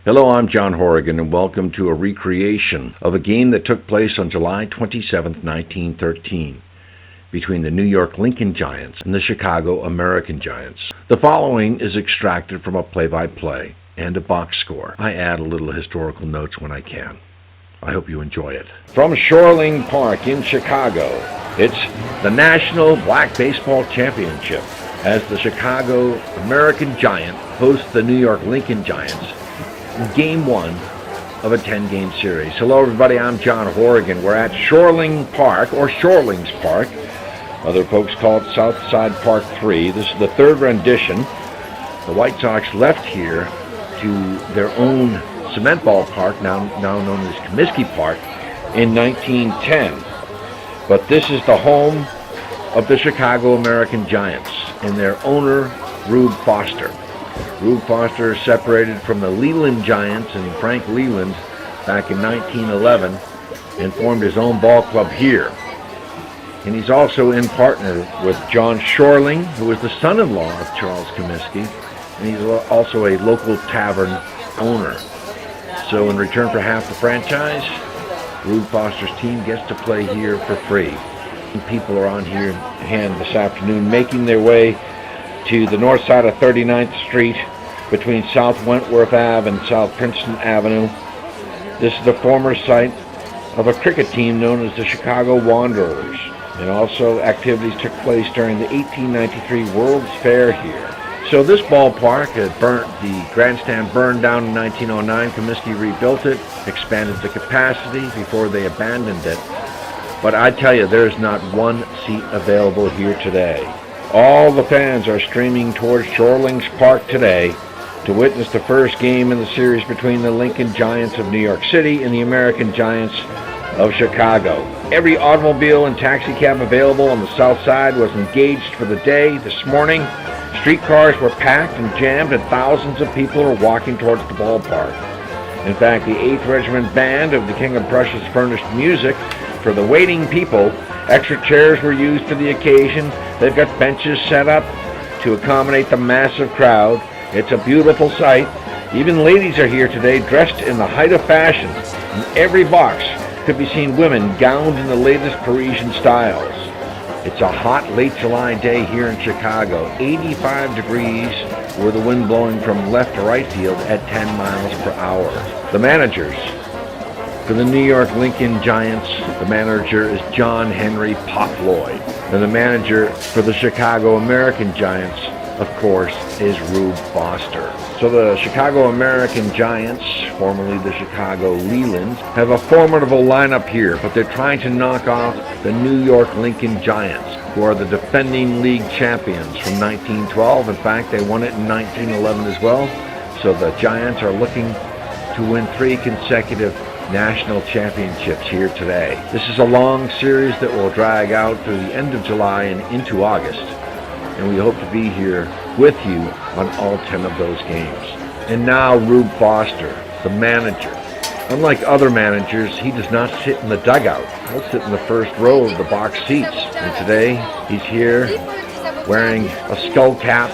Hello, I'm John Horrigan, and welcome to a recreation of a game that took place on July 27, 1913, between the New York Lincoln Giants and the Chicago American Giants. The following is extracted from a play-by-play and a box score. I add a little historical notes when I can. I hope you enjoy it. From Shoreling Park in Chicago, it's the National Black Baseball Championship as the Chicago American Giant hosts the New York Lincoln Giants. Game 1 of a 10-game series. Hello everybody, I'm John Horrigan. We're at Shoreling Park, or Shorelings Park. Other folks call it Southside Park 3. This is the third rendition. The White Sox left here to their own cement ballpark, now known as Comiskey Park, in 1910. But this is the home of the Chicago American Giants and their owner, Rube Foster. Rube Foster separated from the Leland Giants and Frank Leland back in 1911 and formed his own ball club here. And he's also in partner with John Shoreling, who is the son-in-law of Charles Comiskey, and he's also a local tavern owner. So in return for half the franchise, Rube Foster's team gets to play here for free. And people are on here hand this afternoon making their way to the north side of 39th Street between South Wentworth Ave and South Princeton Avenue. This is the former site of a cricket team known as the Chicago Wanderers. And also activities took place during the 1893 World's Fair here. So this ballpark, the grandstand burned down in 1909. Comiskey rebuilt it, expanded the capacity before they abandoned it. But I tell you, there's not one seat available here today. All the fans are streaming towards Shorelings Park today to witness the first game in the series between the Lincoln Giants of New York City and the American Giants of Chicago. Every automobile and taxi cab available on the south side was engaged for the day this morning. Streetcars were packed and jammed, and thousands of people are walking towards the ballpark. In fact, the 8th Regiment Band of the King of Prussia's furnished music for the waiting people. Extra chairs were used for the occasion. They've got benches set up to accommodate the massive crowd. It's a beautiful sight. Even ladies are here today dressed in the height of fashion. In every box could be seen women gowned in the latest Parisian styles. It's a hot late July day here in Chicago. 85 degrees with the wind blowing from left to right field at 10 miles per hour. The managers for the New York Lincoln Giants, the manager is John Henry Pop Lloyd. And the manager for the Chicago American Giants, of course, is Rube Foster. So the Chicago American Giants, formerly the Chicago Lelands, have a formidable lineup here, but they're trying to knock off the New York Lincoln Giants, who are the defending league champions from 1912. In fact, they won it in 1911 as well. So the Giants are looking to win 3 consecutive national championships here today. This is a long series that will drag out through the end of July and into August, and we hope to be here with you on all 10 of those games. And now Rube Foster, the manager. Unlike other managers, he does not sit in the dugout. He'll sit in the first row of the box seats. And today, he's here wearing a skull cap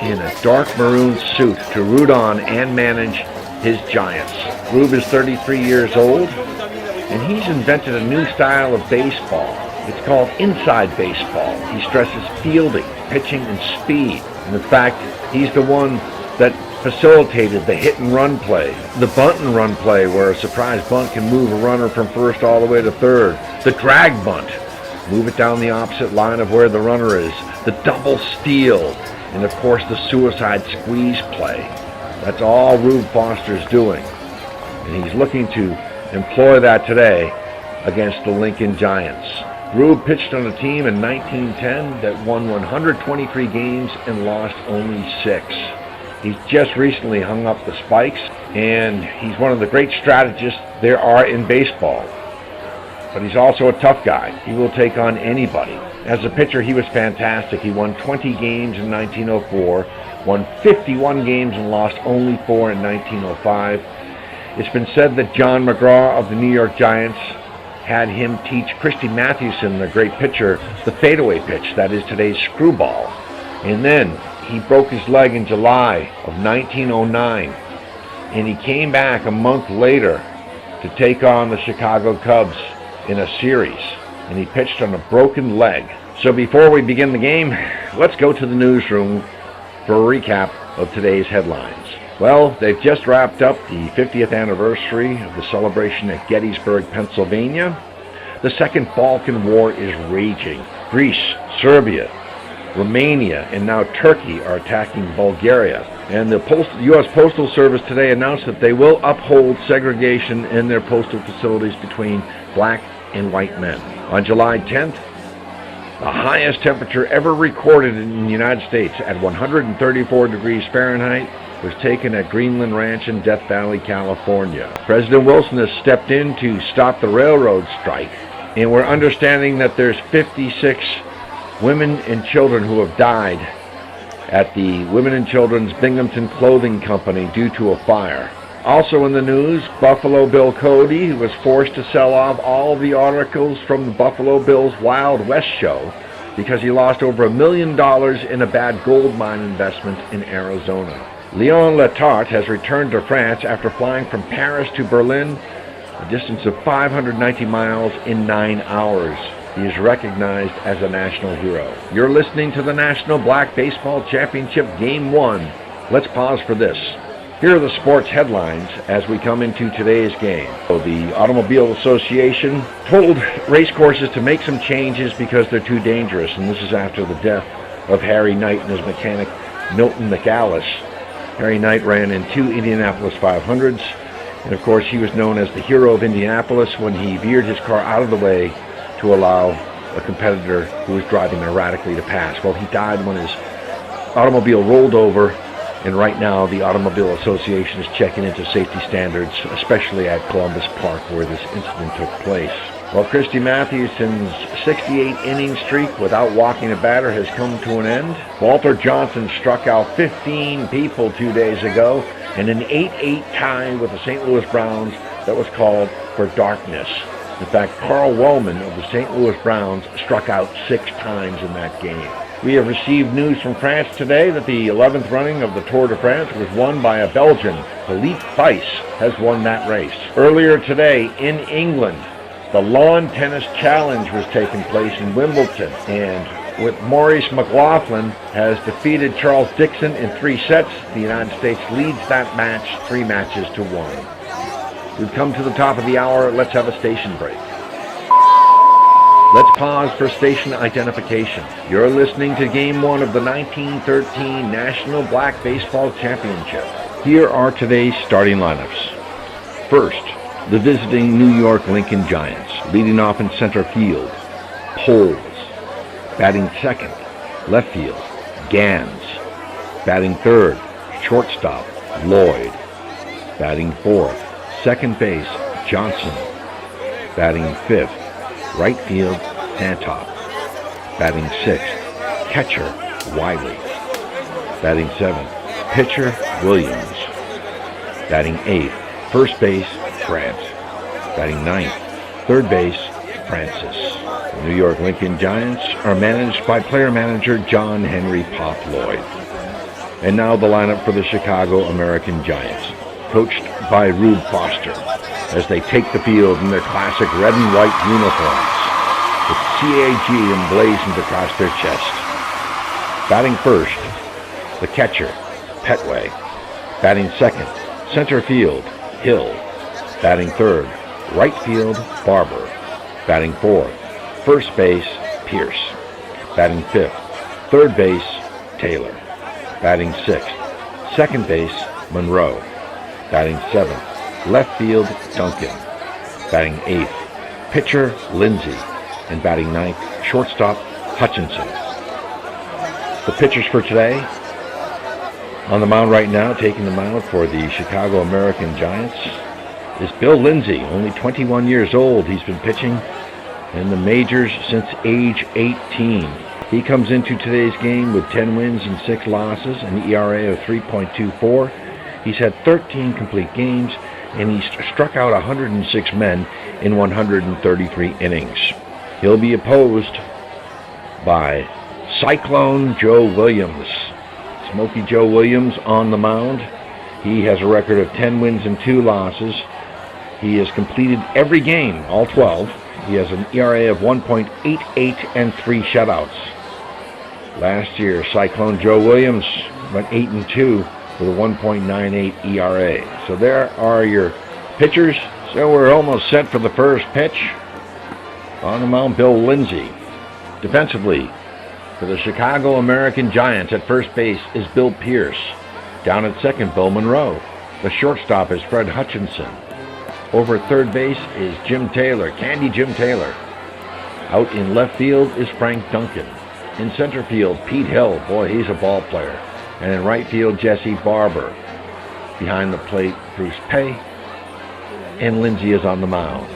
in a dark maroon suit to root on and manage his Giants. Rube is 33 years old, and he's invented a new style of baseball. It's called inside baseball. He stresses fielding, pitching, and speed. And in fact, he's the one that facilitated the hit and run play, the bunt and run play, where a surprise bunt can move a runner from first all the way to third, the drag bunt, move it down the opposite line of where the runner is, the double steal, and of course the suicide squeeze play. That's all Rube Foster's doing, and he's looking to employ that today against the Lincoln Giants. Rube pitched on a team in 1910 that won 123 games and lost only 6. He's just recently hung up the spikes, and he's one of the great strategists there are in baseball. But he's also a tough guy. He will take on anybody. As a pitcher, he was fantastic. He won 20 games in 1904, won 51 games and lost only 4 in 1905. It's been said that John McGraw of the New York Giants had him teach Christy Mathewson, the great pitcher, the fadeaway pitch, that is today's screwball. And then he broke his leg in July of 1909 and he came back a month later to take on the Chicago Cubs in a series, and he pitched on a broken leg. So before we begin the game, let's go to the newsroom for a recap of today's headlines. Well, they've just wrapped up the 50th anniversary of the celebration at Gettysburg, Pennsylvania. The Second Balkan War is raging. Greece, Serbia, Romania, and now Turkey are attacking Bulgaria. And the U.S. Postal Service today announced that they will uphold segregation in their postal facilities between black and white men. On July 10th, the highest temperature ever recorded in the United States at 134 degrees Fahrenheit was taken at Greenland Ranch in Death Valley, California. President Wilson has stepped in to stop the railroad strike, and we're understanding that there's 56 women and children who have died at the Women and Children's Binghamton Clothing Company due to a fire. Also in the news, Buffalo Bill Cody was forced to sell off all the articles from the Buffalo Bill's Wild West show because he lost over $1 million in a bad gold mine investment in Arizona. Leon Letarte has returned to France after flying from Paris to Berlin, a distance of 590 miles in 9 hours. He is recognized as a national hero. You're listening to the National Black Baseball Championship Game 1. Let's pause for this. Here are the sports headlines as we come into today's game. The Automobile Association told racecourses to make some changes because they're too dangerous, and this is after the death of Harry Knight and his mechanic Milton McAllis. Harry Knight ran in 2 Indianapolis 500s, and of course he was known as the hero of Indianapolis when he veered his car out of the way to allow a competitor who was driving erratically to pass. Well, he died when his automobile rolled over, and right now the Automobile Association is checking into safety standards, especially at Columbus Park where this incident took place. Well, Christy Mathewson's 68-inning streak without walking a batter has come to an end. Walter Johnson struck out 15 people 2 days ago in an 8-8 tie with the St. Louis Browns that was called for darkness. In fact, Carl Wellman of the St. Louis Browns struck out 6 times in that game. We have received news from France today that the 11th running of the Tour de France was won by a Belgian. Philippe Weiss has won that race. Earlier today in England, the Lawn Tennis Challenge was taking place in Wimbledon, and with Maurice McLaughlin has defeated Charles Dixon in 3 sets. The United States leads that match 3 matches to 1. We've come to the top of the hour. Let's have a station break. Let's pause for station identification. You're listening to Game 1 of the 1913 National Black Baseball Championship. Here are today's starting lineups. First, the visiting New York Lincoln Giants. Leading off in center field, Poles. Batting second, left field, Gans. Batting third, shortstop, Lloyd. Batting fourth, second base, Johnson. Batting fifth, right field, Santop. Batting sixth, catcher, Wiley. Batting seventh, pitcher, Williams. Batting eighth, first base, Grant. Batting ninth, third base, Francis. The New York Lincoln Giants are managed by player manager John Henry Pop Lloyd. And now the lineup for the Chicago American Giants, coached by Rube Foster, as they take the field in their classic red and white uniforms, with CAG emblazoned across their chest. Batting first, the catcher, Petway. Batting second, center field, Hill. Batting third, right field, Barber. Batting fourth, first base, Pierce. Batting fifth, third base, Taylor. Batting sixth, second base, Monroe. Batting seventh, left field, Duncan. Batting eighth, pitcher, Lindsay. And batting ninth, shortstop, Hutchinson. The pitchers for today, on the mound right now, taking the mound for the Chicago American Giants, is Bill Lindsay, only 21 years old. He's been pitching in the majors since age 18. He comes into today's game with 10 wins and 6 losses, an ERA of 3.24. He's had 13 complete games, and he's struck out 106 men in 133 innings. He'll be opposed by Cyclone Joe Williams. Smokey Joe Williams on the mound. He has a record of 10 wins and 2 losses. He has completed every game, all 12. He has an ERA of 1.88 and 3 shutouts. Last year, Cyclone Joe Williams went 8-2 with a 1.98 ERA. So there are your pitchers. So we're almost set for the first pitch. On the mound, Bill Lindsay. Defensively, for the Chicago American Giants, at first base is Bill Pierce. Down at second, Bill Monroe. The shortstop is Fred Hutchinson. Over at third base is Jim Taylor, Candy Jim Taylor. Out in left field is Frank Duncan. In center field, Pete Hill. Boy, he's a ball player. And in right field, Jesse Barber. Behind the plate, Bruce Pay. And Lindsay is on the mound.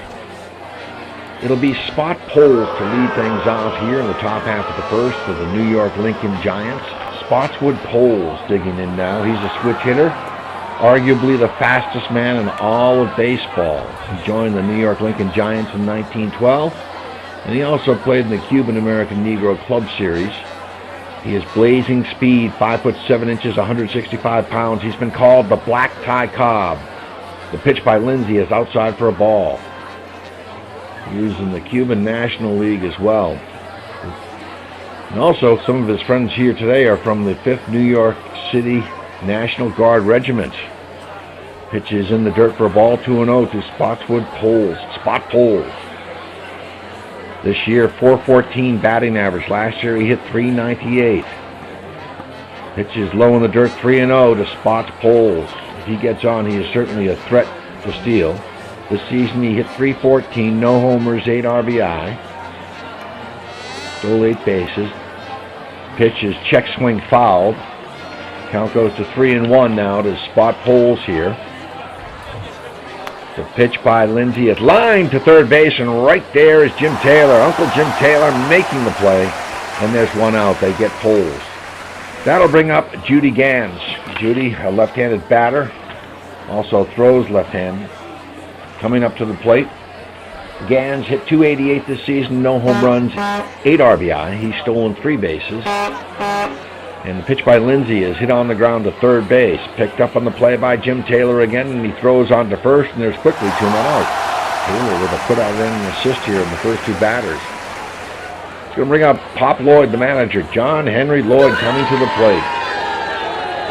It'll be Spot Poles to lead things off here in the top half of the first for the New York Lincoln Giants. Spotswood Poles digging in now. He's a switch hitter, arguably the fastest man in all of baseball. He joined the New York Lincoln Giants in 1912, and he also played in the Cuban American Negro Club Series. He has blazing speed, 5'7", 165 pounds. He's been called the Black Ty Cobb. The pitch by Lindsay is outside for a ball. He was in the Cuban National League as well. And also, some of his friends here today are from the 5th New York City National Guard Regiment. Pitch is in the dirt for a ball, 2-0 to Spotswood Poles. Spot Poles. This year, .414 batting average. Last year, he hit .398. Pitch is low in the dirt, 3-0 to Spots Poles. If he gets on, he is certainly a threat to steal. This season, he hit .314, no homers, 8 RBI. Stole 8 bases. Pitch is check swing fouled. Count goes to 3-1 now to Spot Poles here. The pitch by Lindsay is lined to third base, and right there is Jim Taylor. Uncle Jim Taylor making the play. And there's one out. They get Poles. That'll bring up Judy Gans. Judy, a left-handed batter, also throws left-handed. Coming up to the plate, Gans hit .288 this season, no home runs, 8 RBI. He's stolen 3 bases. And the pitch by Lindsay is hit on the ground to third base. Picked up on the play by Jim Taylor again, and he throws on to first, and there's quickly 2 men out. Taylor with a put-out and assist here in the first 2 batters. It's going to bring up Pop Lloyd, the manager. John Henry Lloyd coming to the plate.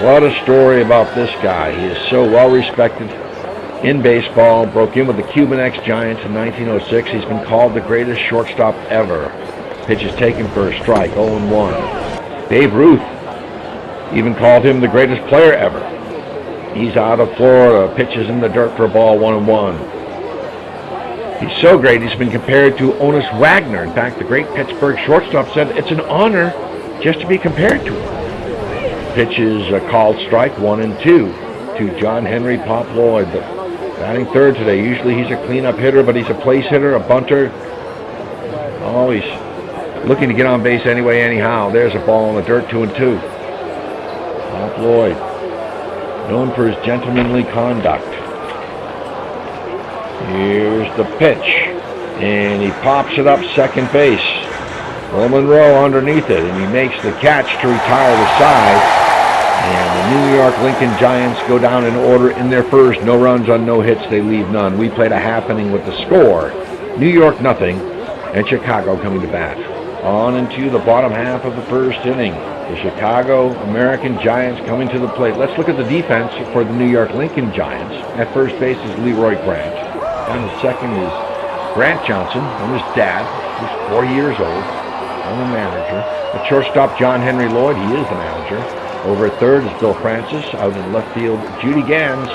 What a story about this guy. He is so well respected in baseball. Broke in with the Cuban ex-Giants in 1906. He's been called the greatest shortstop ever. Pitch is taken for a strike, 0-1. Babe Ruth even called him the greatest player ever. He's out of Florida. Pitches in the dirt for a ball, 1-1. He's so great, he's been compared to Honus Wagner. In fact, the great Pittsburgh shortstop said it's an honor just to be compared to him. Pitch is a called strike, 1-2 to John Henry Pop Lloyd. But batting third today. Usually he's a cleanup hitter, but he's a place hitter, a bunter. Oh, he's looking to get on base anyway, anyhow. There's a ball in the dirt, 2-2. Pop Lloyd, known for his gentlemanly conduct. Here's the pitch, and he pops it up second base. Will Monroe underneath it, and he makes the catch to retire the side. And the New York Lincoln Giants go down in order in their first. No runs on no hits, they leave none. We played a half inning with the score. New York nothing, and Chicago coming to bat. On into the bottom half of the first inning. The Chicago American Giants coming to the plate. Let's look at the defense for the New York Lincoln Giants. At first base is Leroy Grant. And the second is Grant Johnson, and his dad, who's 40 years old. I'm the manager. At shortstop, John Henry Lloyd, he is the manager. Over at third is Bill Francis. Out in left field, Judy Gans.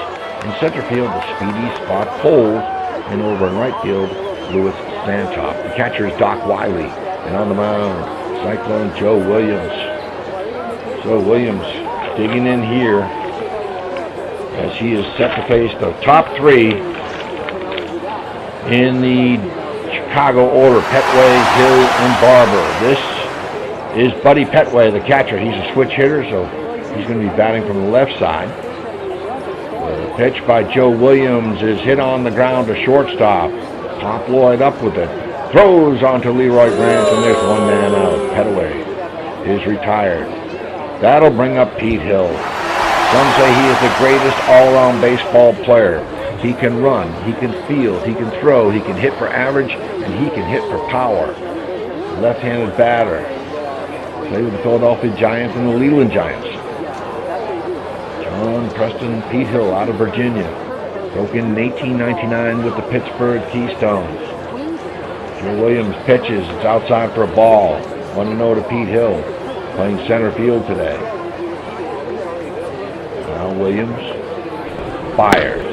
In center field, the speedy Spot Poles. And over in right field, Louis Santop. The catcher is Doc Wiley. And on the mound, Cyclone Joe Williams. So Williams digging in here as he is set to face the top 3 in the Chicago order: Petway, Hill, and Barber. This is Buddy Petway, the catcher. He's a switch hitter, so he's going to be batting from the left side. The pitch by Joe Williams is hit on the ground to shortstop. Pop Lloyd up with it. Throws onto Leroy Grant, and there's 1 man out. Petway is retired. That'll bring up Pete Hill. Some say he is the greatest all-around baseball player. He can run, he can field, he can throw, he can hit for average, and he can hit for power. Left-handed batter. Played with the Philadelphia Giants and the Leland Giants. John Preston Pete Hill out of Virginia. Broke in 1899 with the Pittsburgh Keystones. Joe Williams pitches. It's outside for a ball. 1-0 to Pete Hill. Playing center field today. Now Williams fires.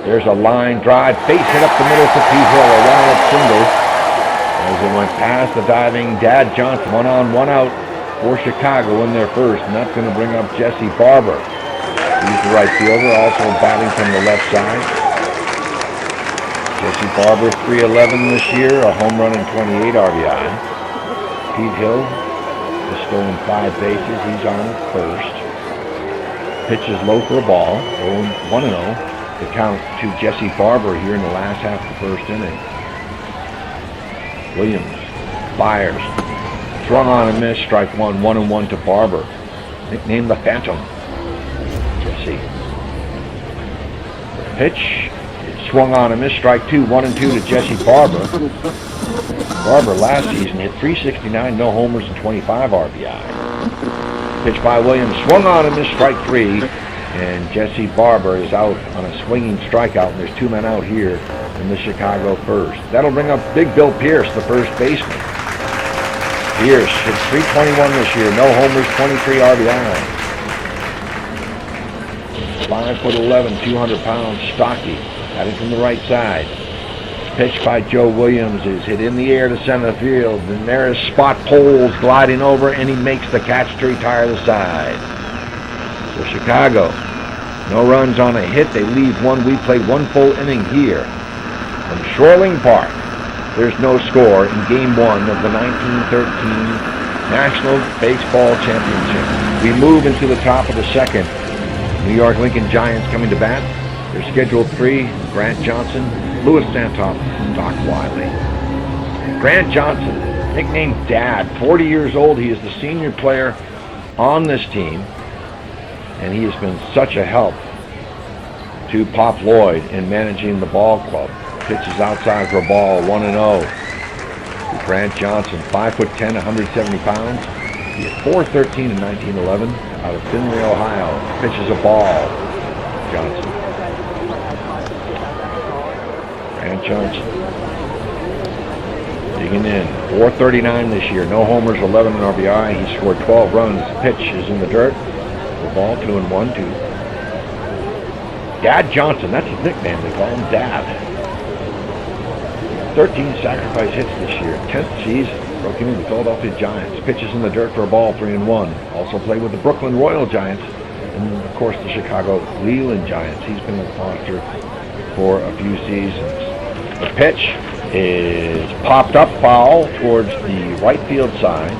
There's a line drive. Base hit up the middle for Pete Hill. A one-out single. As it went past the diving Dad Johnson. 1 on, 1 out for Chicago in their first. And that's going to bring up Jesse Barber. He's the right fielder, also batting from the left side. Jesse Barber, 311 this year, a home run and 28 RBI. Pete Hill has stolen 5 bases. He's on first. Pitch is low for a ball. 1-0. The count to Jesse Barber here in the last half of the first inning. Williams fires. Swung on and missed. Strike 1. 1-1 to Barber. Nicknamed the Phantom. Jesse. Pitch. Swung on and missed. Strike 2. 1-2 to Jesse Barber. Barber last season hit .369, no homers and 25 RBI. Pitch by Williams. Swung on and missed. Strike 3. And Jesse Barber is out on a swinging strikeout, and there's 2 men out here in the Chicago first. That'll bring up Big Bill Pierce, the first baseman. Pierce hit .321 this year, no homers, 23 RBI. 5'11", 200 pounds, stocky, batting from the right side. Pitch by Joe Williams is hit in the air to center field, and there is Spot Poles gliding over, and he makes the catch to retire the side. So Chicago, no runs on a hit. They leave one. We played 1 full inning here from Shoreline Park. There's no score in Game 1 of the 1913 National Baseball Championship. We move into the top of the second. New York Lincoln Giants coming to bat. They're scheduled 3, Grant Johnson, Louis Santop, and Doc Wiley. Grant Johnson, nicknamed Dad, 40 years old. He is the senior player on this team, and he has been such a help to Pop Lloyd in managing the ball club. Pitches outside for a ball, 1-0. Grant Johnson, 5'10", 170 pounds. He is .413 in 1911 out of Findlay, Ohio. Pitches a ball. Johnson. Grant Johnson. Digging in. .439 this year. No homers, 11 in RBI. He scored 12 runs. Pitch is in the dirt. The ball, 2-1 to Dad Johnson. That's his nickname. They call him Dad. 13 sacrifice hits this year. 10th season. Broke in with the Philadelphia Giants. Pitches in the dirt for a ball, 3-1. Also played with the Brooklyn Royal Giants. And, of course, the Chicago Leland Giants. He's been a sponsor for a few seasons. The pitch is popped up foul towards the right field side.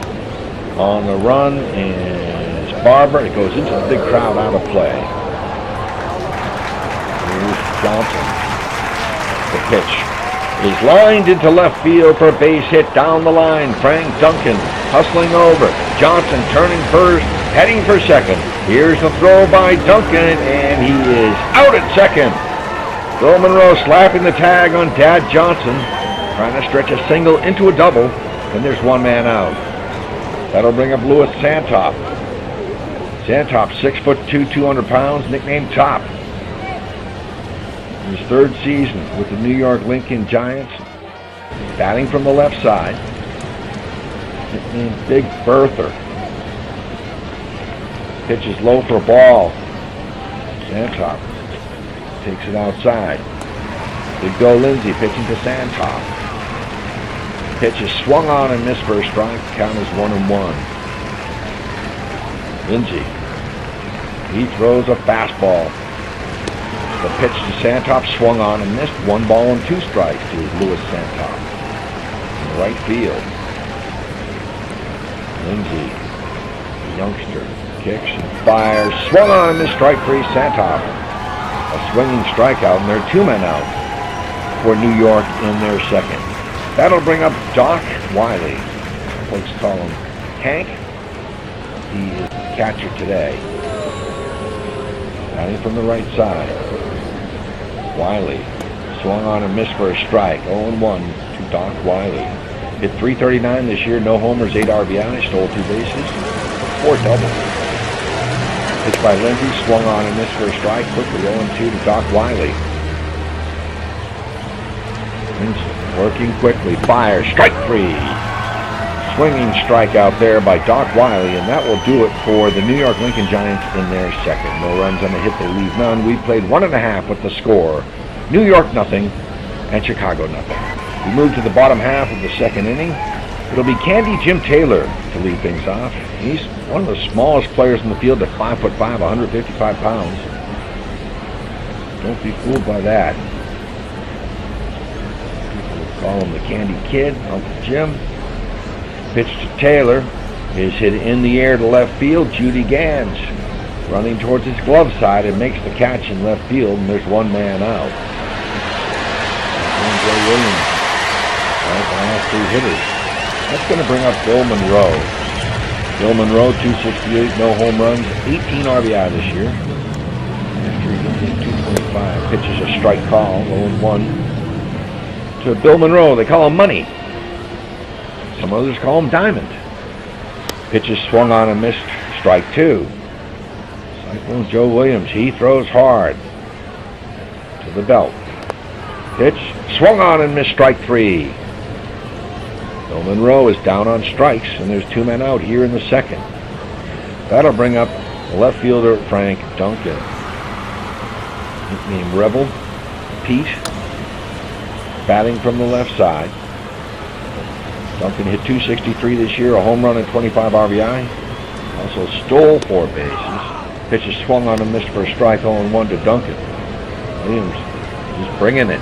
On the run is Barber. It goes into the big crowd out of play. Here's Johnson. The pitch is lined into left field for a base hit down the line. Frank Duncan hustling over. Johnson turning first, heading for second. Here's the throw by Duncan, and he is out at second. Bill Monroe slapping the tag on Dad Johnson, trying to stretch a single into a double, and there's 1 man out. That'll bring up Louis Santop. Santop, 6'2", 200 pounds, nicknamed Top. In his 3rd season with the New York Lincoln Giants, batting from the left side, nicknamed Big Berther. Pitch is low for a ball. Santop takes it outside. Big Bill Lindsay pitching to Santop. Pitch is swung on and missed for a strike. Count is 1-1. Lindsay. He throws a fastball. The pitch to Santop swung on and missed. 1 ball and 2 strikes to Louis Santop. In right field. Lindsay, the youngster, kicks and fires. Swung on and missed. Strike 3. Santop. A swinging strikeout, and there are 2 men out for New York in their second. That'll bring up Doc Wiley. Folks call him Hank. He is the catcher today. Batting from the right side. Wiley swung on and missed for a strike. 0-1 to Doc Wiley. Hit .339 this year, no homers, 8 RBI, stole 2 bases, 4 doubles. Pitched by Lindsey, swung on and missed for a strike. Quickly 0-2 to Doc Wiley. Lindsey working quickly, fires, strike 3. Swinging strikeout there by Doc Wiley, and that will do it for the New York Lincoln Giants in their second. No runs on the hit, they leave none. We played 1.5 with the score. New York nothing and Chicago nothing. We move to the bottom half of the second inning. It'll be Candy Jim Taylor to lead things off. He's one of the smallest players in the field at 5'5", 155 pounds. Don't be fooled by that. People call him the Candy Kid, Uncle Jim. Pitch to Taylor is hit in the air to left field. Judy Gans running towards his glove side and makes the catch in left field, and there's one man out. Joe Williams, right, the last 2 hitters. That's going to bring up Bill Monroe. Bill Monroe, 268, no home runs, 18 RBI this year. After he hit 225, pitches a strike call, 0-1 to Bill Monroe. They call him Money. Some others call him Diamond. Pitches swung on and missed, strike 2. Cyclone Joe Williams, he throws hard to the belt. Pitch swung on and missed, strike 3. Bill Monroe is down on strikes, and there's 2 men out here in the second. That'll bring up left fielder Frank Duncan. Nickname Rebel, Pete, batting from the left side. Duncan hit .263 this year, a home run and 25 RBI. Also stole 4 bases. Pitches swung on and missed for a strike, 0-1 to Duncan. Williams is bringing it.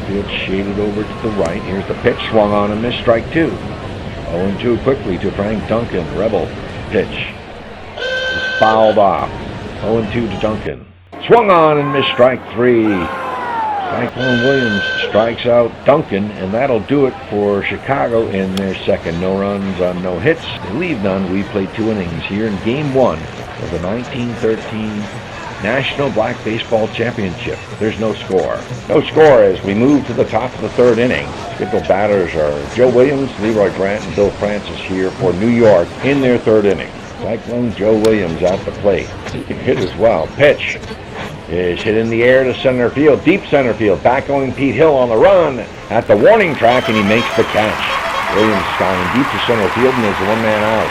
Field shaded over to the right. Here's the pitch, swung on and missed, strike 2. 0-2 quickly to Frank Duncan. Rebel pitch is fouled off. 0-2 to Duncan. Swung on and missed, strike 3. Cyclone Williams strikes out Duncan, and that'll do it for Chicago in their second. No runs on no hits. They leave none. We played 2 innings here in Game 1 of the 1913 National Black Baseball Championship. There's no score. No score as we move to the top of the 3rd inning. Scheduled batters are Joe Williams, Leroy Grant, and Bill Francis here for New York in their 3rd inning. Cyclone Joe Williams at the plate. He can hit as well. Pitch is hit in the air to center field, deep center field. Back going Pete Hill on the run at the warning track, and he makes the catch. Williams skying deep to center field, and there's 1 man out.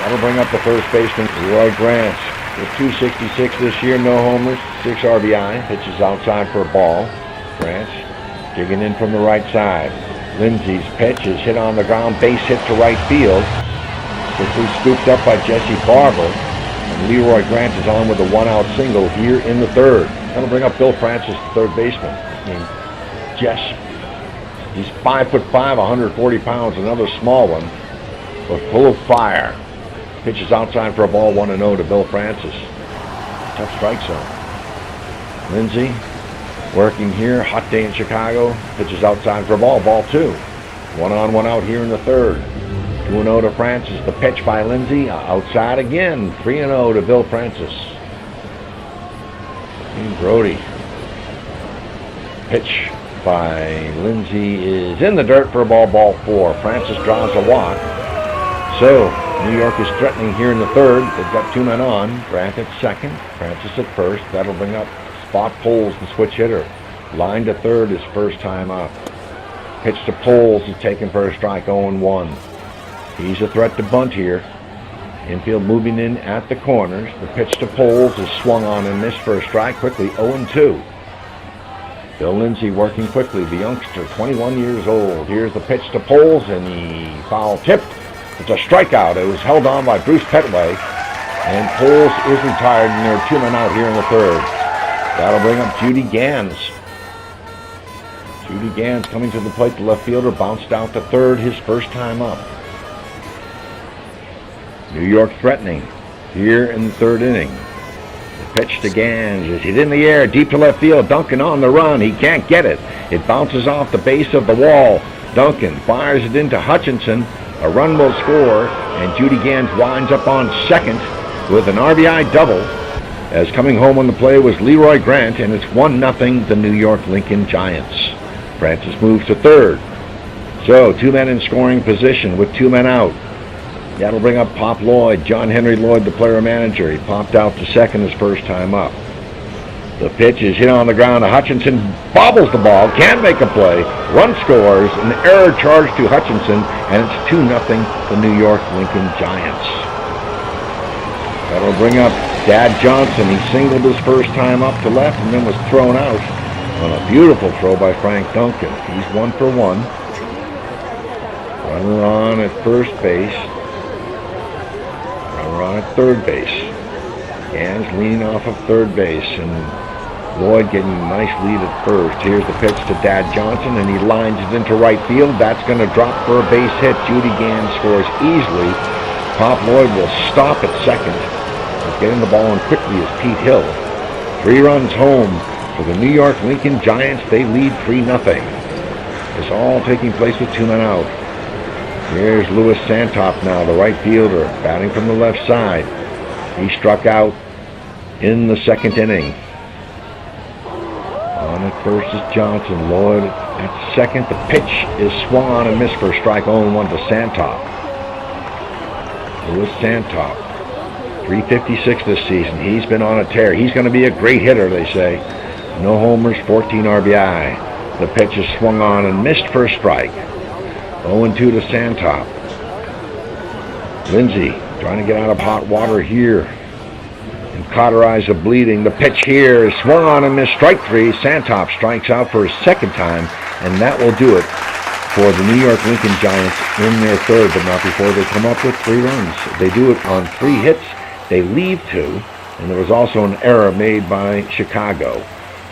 That'll bring up the first baseman, Leroy Grant. With .266 this year, no homers, 6 RBI. Pitches outside for a ball. Grant digging in from the right side. Lindsey's pitch is hit on the ground, base hit to right field. Quickly scooped up by Jesse Barber. And Leroy Grant is on with a 1-out single here in the 3rd. That'll bring up Bill Francis, the 3rd baseman, named Jess. He's 5'5", 140 pounds, another small one, but full of fire. Pitches outside for a ball, 1-0 to Bill Francis. Tough strike zone. Lindsey working here, hot day in Chicago. Pitches outside for a ball, ball 2. 1-on, 1 out here in the 3rd. 2-0 to Francis. The pitch by Lindsey, outside again. 3-0 to Bill Francis. Dean Brody. Pitch by Lindsey is in the dirt for a ball, ball 4. Francis draws a walk. So, New York is threatening here in the 3rd. They've got 2 men on. Grant at second, Francis at first. That'll bring up Spot Poles, the switch hitter. Line to 3rd his first time up. Pitch to Poles is taken for a strike, 0-1. He's a threat to bunt here. Infield moving in at the corners. The pitch to Poles is swung on and missed for a strike, quickly 0-2. Bill Lindsey working quickly, the youngster, 21 years old. Here's the pitch to Poles, and he foul tipped. It's a strikeout. It was held on by Bruce Petway, and Poles is retired, and there are 2 men out here in the 3rd. That'll bring up Judy Gans. Judy Gans coming to the plate. The left fielder bounced out to 3rd his first time up. New York threatening here in the 3rd inning. The pitch to Gans is hit in the air, deep to left field. Duncan on the run. He can't get it. It bounces off the base of the wall. Duncan fires it into Hutchinson. A run will score, and Judy Gans winds up on second with an RBI double, as coming home on the play was Leroy Grant, and it's 1-0 the New York Lincoln Giants. Francis moves to third. So 2 men in scoring position with 2 men out. That'll bring up Pop Lloyd. John Henry Lloyd, the player-manager. He popped out to second his first time up. The pitch is hit on the ground. Hutchinson bobbles the ball, can't make a play. Run scores, an error charge to Hutchinson, and it's 2-0 the New York Lincoln Giants. That'll bring up Dad Johnson. He singled his first time up to left and then was thrown out on a beautiful throw by Frank Duncan. He's 1 for 1. Runner on at first base. Runner on at third base. Gans leaning off of third base, and Lloyd getting a nice lead at first. Here's the pitch to Dad Johnson, and he lines it into right field. That's going to drop for a base hit. Judy Gans scores easily. Pop Lloyd will stop at second. He's getting the ball in quickly as Pete Hill. 3 runs home for the New York Lincoln Giants. They lead 3-0. It's all taking place with 2 men out. Here's Louis Santop now, the right fielder, batting from the left side. He struck out in the second inning. On at first is Johnson. Lloyd at second. The pitch is swung on and missed for a strike. 0-1 to Santop. Louis Santop, 356 this season. He's been on a tear. He's going to be a great hitter, they say. No homers, 14 RBI. The pitch is swung on and missed for a strike. 0-2 to Santop. Lindsay trying to get out of hot water here and cauterize the bleeding. The pitch here is swung on and missed. Strike 3. Santop strikes out for his second time, and that will do it for the New York Lincoln Giants in their third, but not before they come up with 3 runs. They do it on 3 hits. They leave 2, and there was also an error made by Chicago.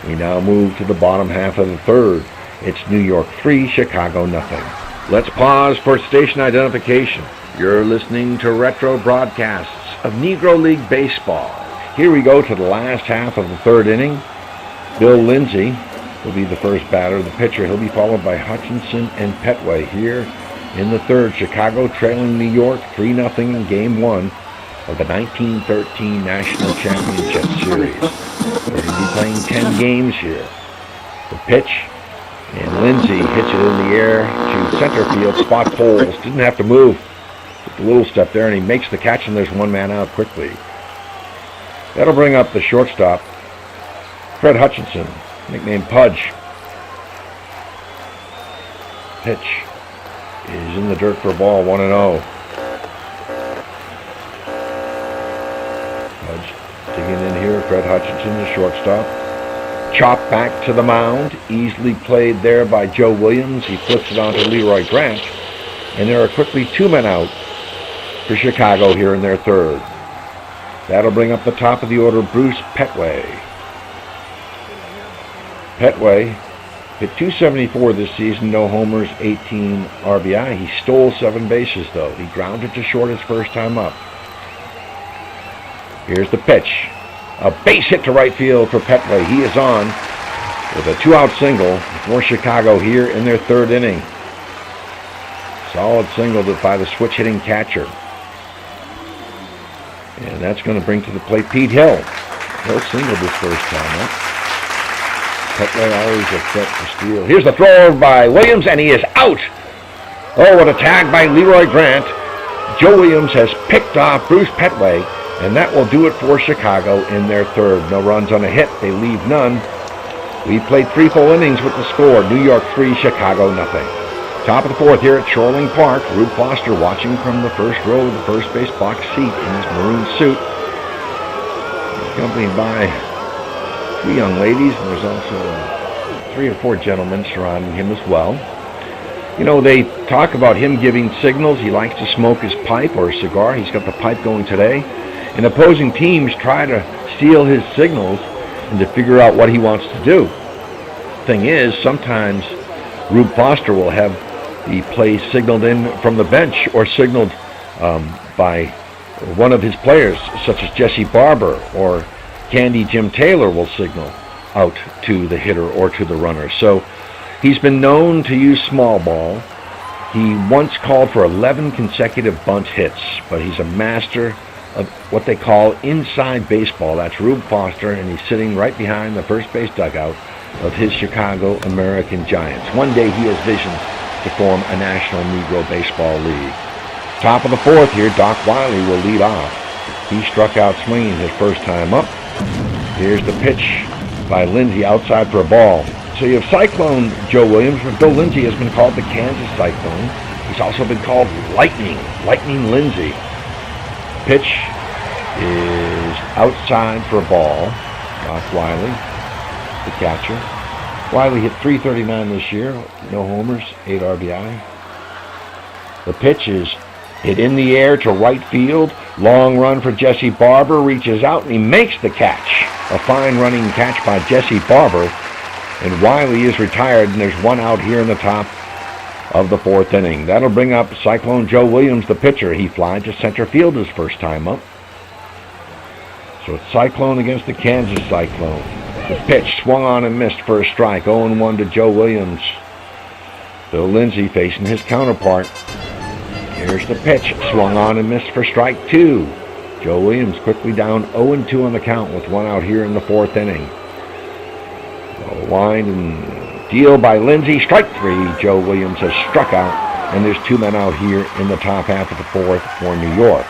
We now move to the bottom half of the third. It's New York 3, Chicago nothing. Let's pause for station identification. You're listening to retro broadcasts of Negro League Baseball. Here we go to the last half of the third inning. Bill Lindsay will be the first batter, the pitcher. He'll be followed by Hutchinson and Petway here in the third. Chicago trailing New York 3-0 in Game 1 of the 1913 National Championship Series. They're going to be playing 10 games here. The pitch, and Lindsay hits it in the air to center field. Spot Poles didn't have to move. Just a little step there, and he makes the catch, and there's 1 man out quickly. That'll bring up the shortstop, Fred Hutchinson, nicknamed Pudge. Pitch is in the dirt for a ball, 1-0. Pudge digging in here. Fred Hutchinson, the shortstop. Chopped back to the mound. Easily played there by Joe Williams. He flips it on to Leroy Grant. And there are quickly 2 men out for Chicago here in their third. That'll bring up the top of the order, Bruce Petway. Petway hit .274 this season, no homers, 18 RBI. He stole 7 bases, though. He grounded to short his first time up. Here's the pitch. A base hit to right field for Petway. He is on with a 2-out single for Chicago here in their third inning. Solid single by the switch-hitting catcher. And that's going to bring to the plate Pete Hill. Hill singled his first time up. Petway always a threat to steal. Here's the throw by Williams, and he is out. Oh, what a tag by Leroy Grant. Joe Williams has picked off Bruce Petway, and that will do it for Chicago in their third. No runs on a hit. They leave none. We played 3 full innings with the score. New York 3, Chicago nothing. Top of the fourth here at Shoreling Park. Rube Foster watching from the first row of the first base box seat in his maroon suit. He's accompanied by 3 young ladies, and there's also 3 or 4 gentlemen surrounding him as well. You know, they talk about him giving signals. He likes to smoke his pipe or a cigar. He's got the pipe going today. And opposing teams try to steal his signals and to figure out what he wants to do. Thing is, sometimes Rube Foster will have the play signaled in from the bench or signaled by one of his players, such as Jesse Barber or Candy Jim Taylor will signal out to the hitter or to the runner. So he's been known to use small ball. He once called for 11 consecutive bunt hits, but he's a master of what they call inside baseball. That's Rube Foster, and he's sitting right behind the first base dugout of his Chicago American Giants. One day he has visions to form a National Negro Baseball League. Top of the fourth here, Doc Wiley will lead off. He struck out swinging his first time up. Here's the pitch by Lindsay outside for a ball. So you have Cyclone Joe Williams, but Bill Lindsay has been called the Kansas Cyclone. He's also been called Lightning Lindsay. Pitch is outside for a ball. Doc Wiley, the catcher. Wiley hit .339 this year, no homers, 8 RBI. The pitch is hit in the air to right field. Long run for Jesse Barber, reaches out and he makes the catch. A fine running catch by Jesse Barber. And Wiley is retired, and there's one out here in the top of the fourth inning. That'll bring up Cyclone Joe Williams, the pitcher. He flies to center field his first time up. So it's Cyclone against the Kansas Cyclone. The pitch swung on and missed for a strike. 0-1 to Joe Williams. Bill Lindsay facing his counterpart. Here's the pitch. Swung on and missed for strike 2. Joe Williams quickly down 0-2 on the count with one out here in the fourth inning. A wind and deal by Lindsay. Strike 3. Joe Williams has struck out, and there's 2 men out here in the top half of the fourth for New York.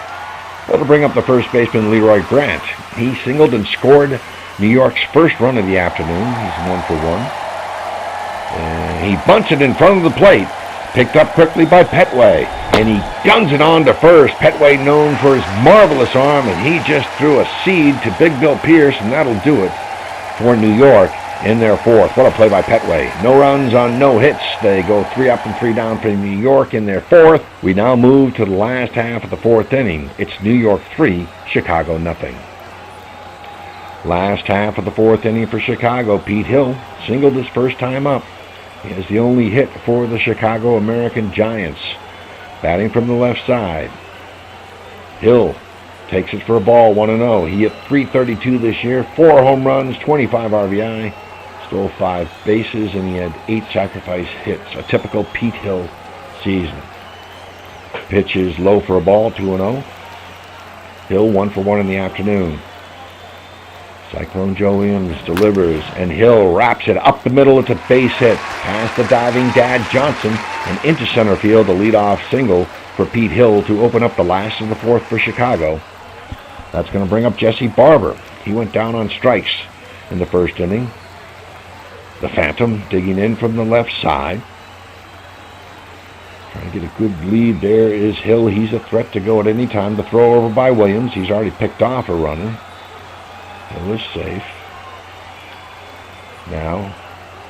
That'll bring up the first baseman, Leroy Grant. He singled and scored New York's first run of the afternoon. He's 1 for 1. And he bunts it in front of the plate. Picked up quickly by Petway. And he guns it on to first. Petway known for his marvelous arm, and he just threw a seed to Big Bill Pierce, and that'll do it for New York in their fourth. What a play by Petway. No runs on no hits. They go 3 up and 3 down for New York in their fourth. We now move to the last half of the fourth inning. It's New York 3, Chicago nothing. Last half of the fourth inning for Chicago. Pete Hill singled his first time up. He has the only hit for the Chicago American Giants. Batting from the left side. Hill takes it for a ball, 1-0. He hit .332 this year, 4 home runs, 25 RBI, stole 5 bases, and he had 8 sacrifice hits. A typical Pete Hill season. Pitch is low for a ball, 2-0. Hill 1 for 1 in the afternoon. Cyclone Joe Williams delivers, and Hill wraps it up the middle. It's a base hit past the diving Dad Johnson and into center field. A leadoff single for Pete Hill to open up the last of the fourth for Chicago. That's going to bring up Jesse Barber. He went down on strikes in the first inning. The Phantom digging in from the left side. Trying to get a good lead. There is Hill. He's a threat to go at any time. The throw over by Williams. He's already picked off a runner. Hill is safe. Now,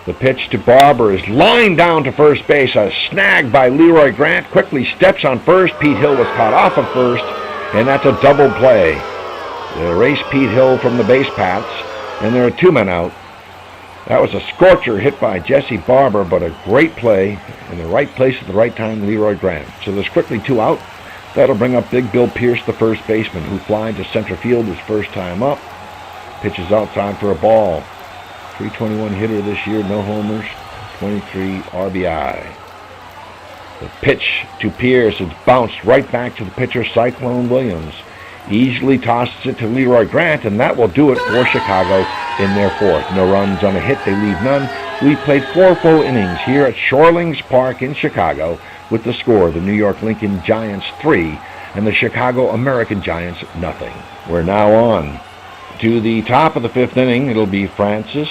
the pitch to Barber is lined down to first base. A snag by Leroy Grant. Quickly steps on first. Pete Hill was caught off of first, and that's a double play. They erase Pete Hill from the base paths, and there are 2 men out. That was a scorcher hit by Jesse Barber, but a great play in the right place at the right time, Leroy Grant. So there's quickly 2 out. That'll bring up Big Bill Pierce, the first baseman, who flies to center field his first time up. Pitches outside for a ball. .321 hitter this year, no homers, 23 RBI. The pitch to Pierce is bounced right back to the pitcher, Cyclone Williams. Easily tosses it to Leroy Grant, and that will do it for Chicago in their fourth. No runs on a hit, they leave none. We played 4 full innings here at Shorelings Park in Chicago with the score, the New York Lincoln Giants 3 and the Chicago American Giants nothing. We're now on to the top of the 5th inning. It'll be Francis,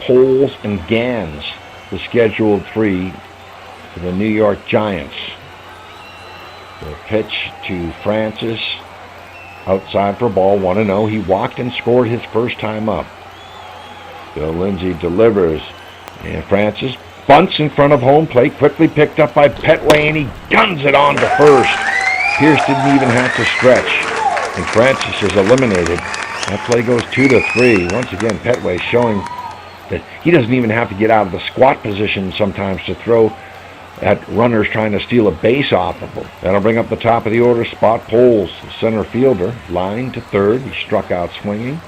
Poles, and Gans, the scheduled 3 for the New York Giants. The pitch to Francis, outside for a ball, 1-0. He walked and scored his first time up. Bill Lindsay delivers, and Francis bunts in front of home plate, quickly picked up by Petway, and he guns it on to first. Pierce didn't even have to stretch, and Francis is eliminated. That play goes 2-3. Once again, Petway showing that he doesn't even have to get out of the squat position sometimes to throw at runners trying to steal a base off of him. That'll bring up the top of the order spot. Poles, the center fielder, line to third. He struck out swinging.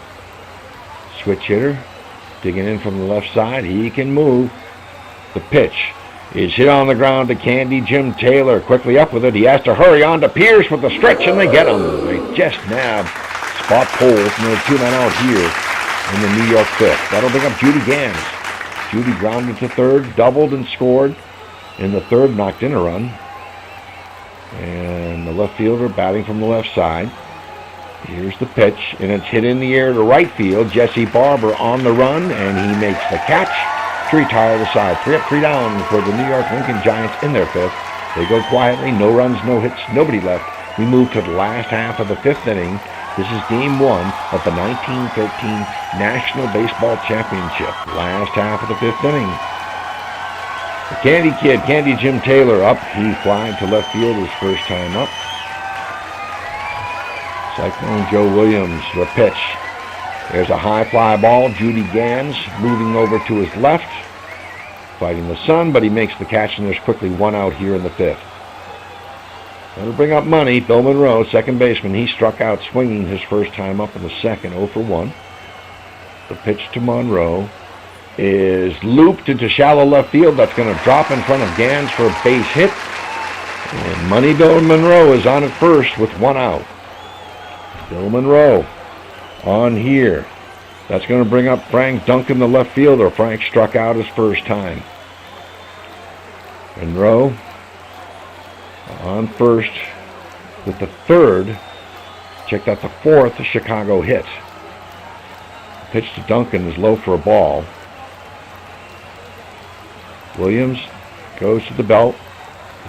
Switch hitter, digging in from the left side. He can move. The pitch is hit on the ground to Candy Jim Taylor. Quickly up with it. He has to hurry on to Pierce with the stretch, and they get him. They just nabbed spot pole, and there are 2 men out here in the New York fifth. That'll bring up Judy Gans. Judy grounded to third, doubled and scored in the third, knocked in a run. And the left fielder batting from the left side. Here's the pitch, and it's hit in the air to right field. Jesse Barber on the run, and he makes the catch to retire the side. 3 up, 3 down for the New York Lincoln Giants in their fifth. They go quietly, no runs, no hits, nobody left. We move to the last half of the fifth inning. This is game 1 of the 1913 National Baseball Championship. Last half of the fifth inning. The Candy Kid, Candy Jim Taylor up. He flied to left field his first time up. Cyclone Joe Williams, the pitch. There's a high fly ball. Judy Gans moving over to his left. Fighting the sun, but he makes the catch, and there's quickly 1 out here in the fifth. That'll bring up money. Bill Monroe, second baseman. He struck out swinging his first time up in the second, 0 for 1. The pitch to Monroe is looped into shallow left field. That's going to drop in front of Gans for a base hit. And Money Bill Monroe is on at first with 1 out. Bill Monroe on here. That's going to bring up Frank Duncan, the left fielder. Frank struck out his first time. Monroe on first with the third. Check out the fourth Chicago hit. Pitch to Duncan is low for a ball. Williams goes to the belt.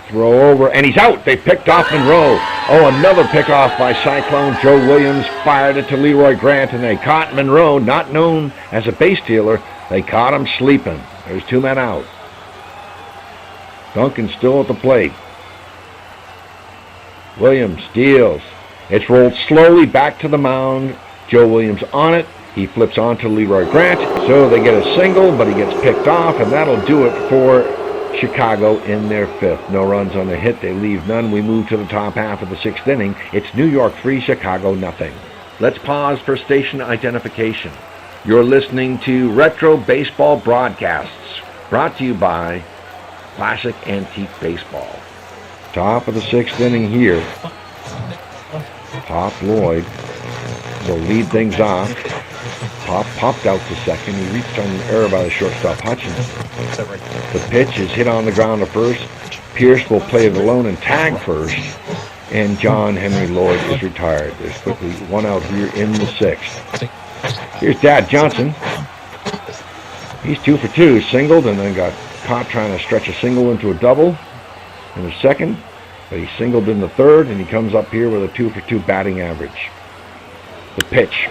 Throw over, and he's out. They picked off Monroe. Oh, another pickoff by Cyclone Joe Williams. Fired it to Leroy Grant, and they caught Monroe, not known as a base stealer. They caught him sleeping. There's 2 men out. Duncan still at the plate. Williams deals. It's rolled slowly back to the mound. Joe Williams on it. He flips on to Leroy Grant. So they get a single, but he gets picked off, and that'll do it for Chicago in their fifth. No runs on the hit. They leave none. We move to the top half of the sixth inning. It's New York 3, Chicago nothing. Let's pause for station identification. You're listening to Retro Baseball Broadcasts, brought to you by Classic Antique Baseball. Top of the sixth inning here. Pop Lloyd will lead things off. Pop popped out to second. He reached on an error by the shortstop Hutchins. The pitch is hit on the ground to first. Pierce will play it alone and tag first. And John Henry Lloyd is retired. There's quickly 1 out here in the sixth. Here's Dad Johnson. He's 2 for 2, singled, and then got caught trying to stretch a single into a double in the second. But he singled in the third, and he comes up here with a 2 for 2 batting average. The pitch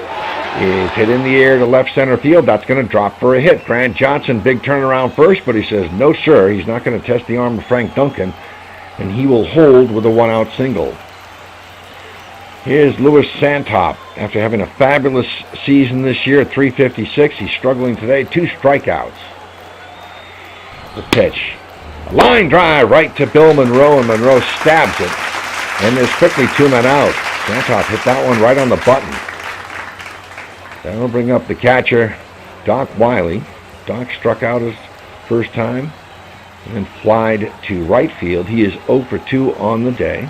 is hit in the air to left center field. That's going to drop for a hit. Grant Johnson, big turnaround first, but he says no, sir. He's not going to test the arm of Frank Duncan, and he will hold with a 1-out single. Here's Louis Santop. After having a fabulous season this year at .356, he's struggling today. 2 strikeouts. The pitch. A line drive right to Bill Monroe, and Monroe stabs it. And there's quickly 2 men out. Santop hit that one right on the button. That'll bring up the catcher, Doc Wiley. Doc struck out his first time and then flied to right field. He is 0 for 2 on the day.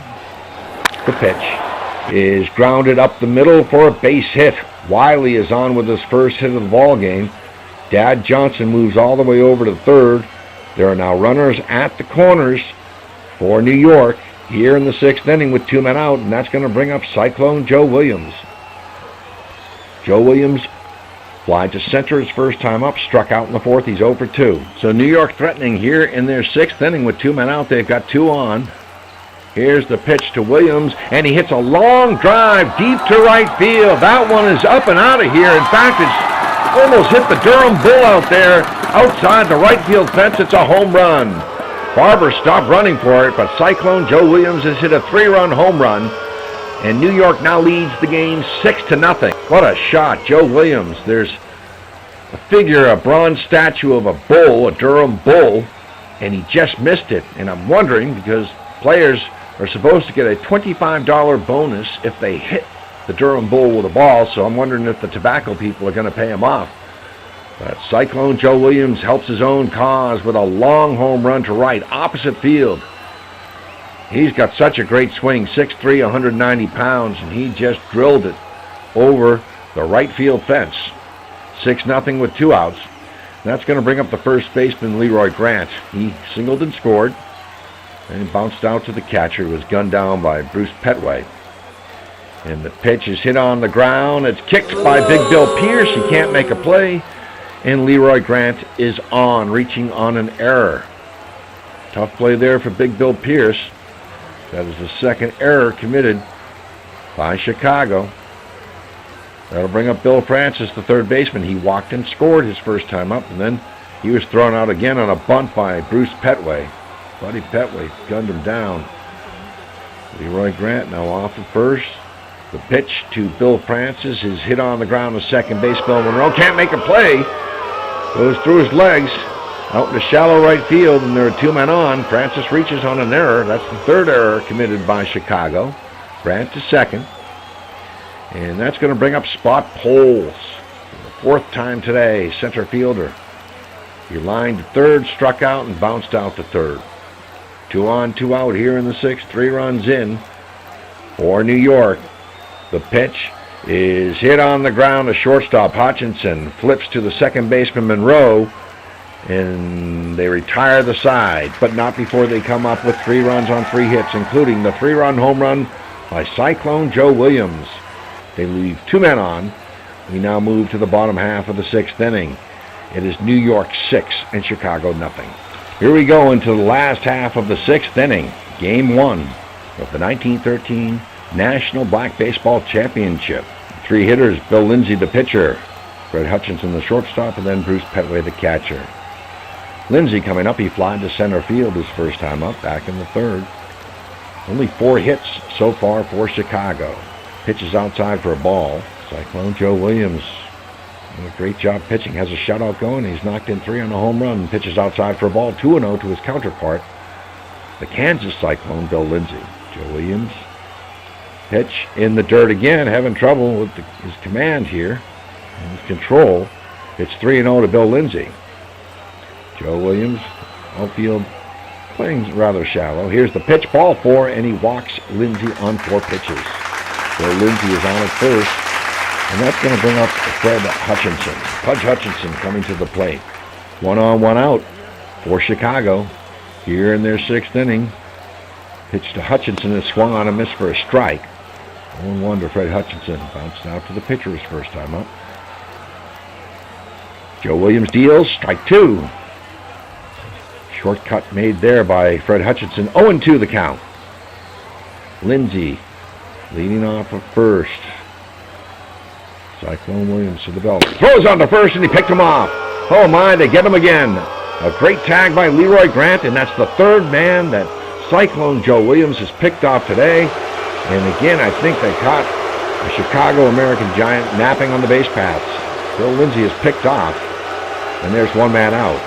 The pitch is grounded up the middle for a base hit. Wiley is on with his first hit of the ball game. Dad Johnson moves all the way over to third. There are now runners at the corners for New York here in the sixth inning with 2 men out, and that's going to bring up Cyclone Joe Williams. Joe Williams flied to center his first time up, struck out in the fourth. He's 0 for 2. So New York threatening here in their sixth inning with 2 men out. They've got 2 on. Here's the pitch to Williams, and he hits a long drive deep to right field. That one is up and out of here. In fact, it's almost hit the Durham Bull out there outside the right field fence. It's a home run. Barber stopped running for it, but Cyclone Joe Williams has hit a 3-run home run. And New York now leads the game 6-0. What a shot, Joe Williams. There's a figure, a bronze statue of a bull, a Durham bull, and he just missed it. And I'm wondering, because players are supposed to get a $25 bonus if they hit the Durham bull with a ball, so I'm wondering if the tobacco people are going to pay him off. But Cyclone Joe Williams helps his own cause with a long home run to right, opposite field. He's got such a great swing, 6'3", 190 pounds, and he just drilled it over the right field fence. 6-0 with 2 outs. That's going to bring up the first baseman, Leroy Grant. He singled and scored, and bounced out to the catcher, who was gunned down by Bruce Petway. And the pitch is hit on the ground. It's kicked by Big Bill Pierce. He can't make a play, and Leroy Grant is on, reaching on an error. Tough play there for Big Bill Pierce. That is the second error committed by Chicago. That'll bring up Bill Francis, the third baseman. He walked and scored his first time up, and then he was thrown out again on a bunt by Bruce Petway. Buddy Petway gunned him down. Leroy Grant now off at first. The pitch to Bill Francis is hit on the ground to second base. Bill Monroe can't make a play. Goes through his legs out into shallow right field, and there are 2 men on. Francis reaches on an error. That's the third error committed by Chicago. Grant to second. And that's going to bring up Spot Poles. For the 4th time today, center fielder. He lined to third, struck out, and bounced out to third. 2 on, 2 out here in the 6th. 3 runs in for New York. The pitch is hit on the ground to shortstop Hutchinson. Flips to the second baseman Monroe, and they retire the side, but not before they come up with 3 runs on 3 hits, including the 3-run home run by Cyclone Joe Williams. They leave 2 men on. We now move to the bottom half of the 6th inning. It is New York 6 and Chicago nothing. Here we go into the last half of the 6th inning. Game 1 of the 1913 National Black Baseball Championship. 3 hitters, Bill Lindsay the pitcher, Fred Hutchinson the shortstop, and then Bruce Petway the catcher. Lindsay coming up, he flied to center field his first time up, back in the 3rd. Only 4 hits so far for Chicago. Pitches outside for a ball. Cyclone Joe Williams doing a great job pitching. Has a shutout going. He's knocked in 3 on a home run. Pitches outside for a ball. 2-0 to his counterpart, the Kansas Cyclone, Bill Lindsay. Joe Williams. Pitch in the dirt again. Having trouble with his command here. And his control. It's 3-0 to Bill Lindsay. Joe Williams, outfield, playing rather shallow. Here's the pitch, ball 4, and he walks Lindsay on 4 pitches. So Lindsay is on at first, and that's going to bring up Fred Hutchinson. Pudge Hutchinson coming to the plate. 1 on, 1 out for Chicago here in their 6th inning. Pitch to Hutchinson is swung on and missed for a strike. 0-1 to Fred Hutchinson. Bounced out to the pitcher his first time up. Joe Williams deals, strike 2. Shortcut made there by Fred Hutchinson. 0-2 the count. Lindsay leading off of first. Cyclone Williams to the belt. Throws on to first, and he picked him off. Oh my, they get him again. A great tag by Leroy Grant, and that's the 3rd man that Cyclone Joe Williams has picked off today. And again, I think they caught a Chicago American Giant napping on the base paths. Bill Lindsay is picked off, and there's 1 man out.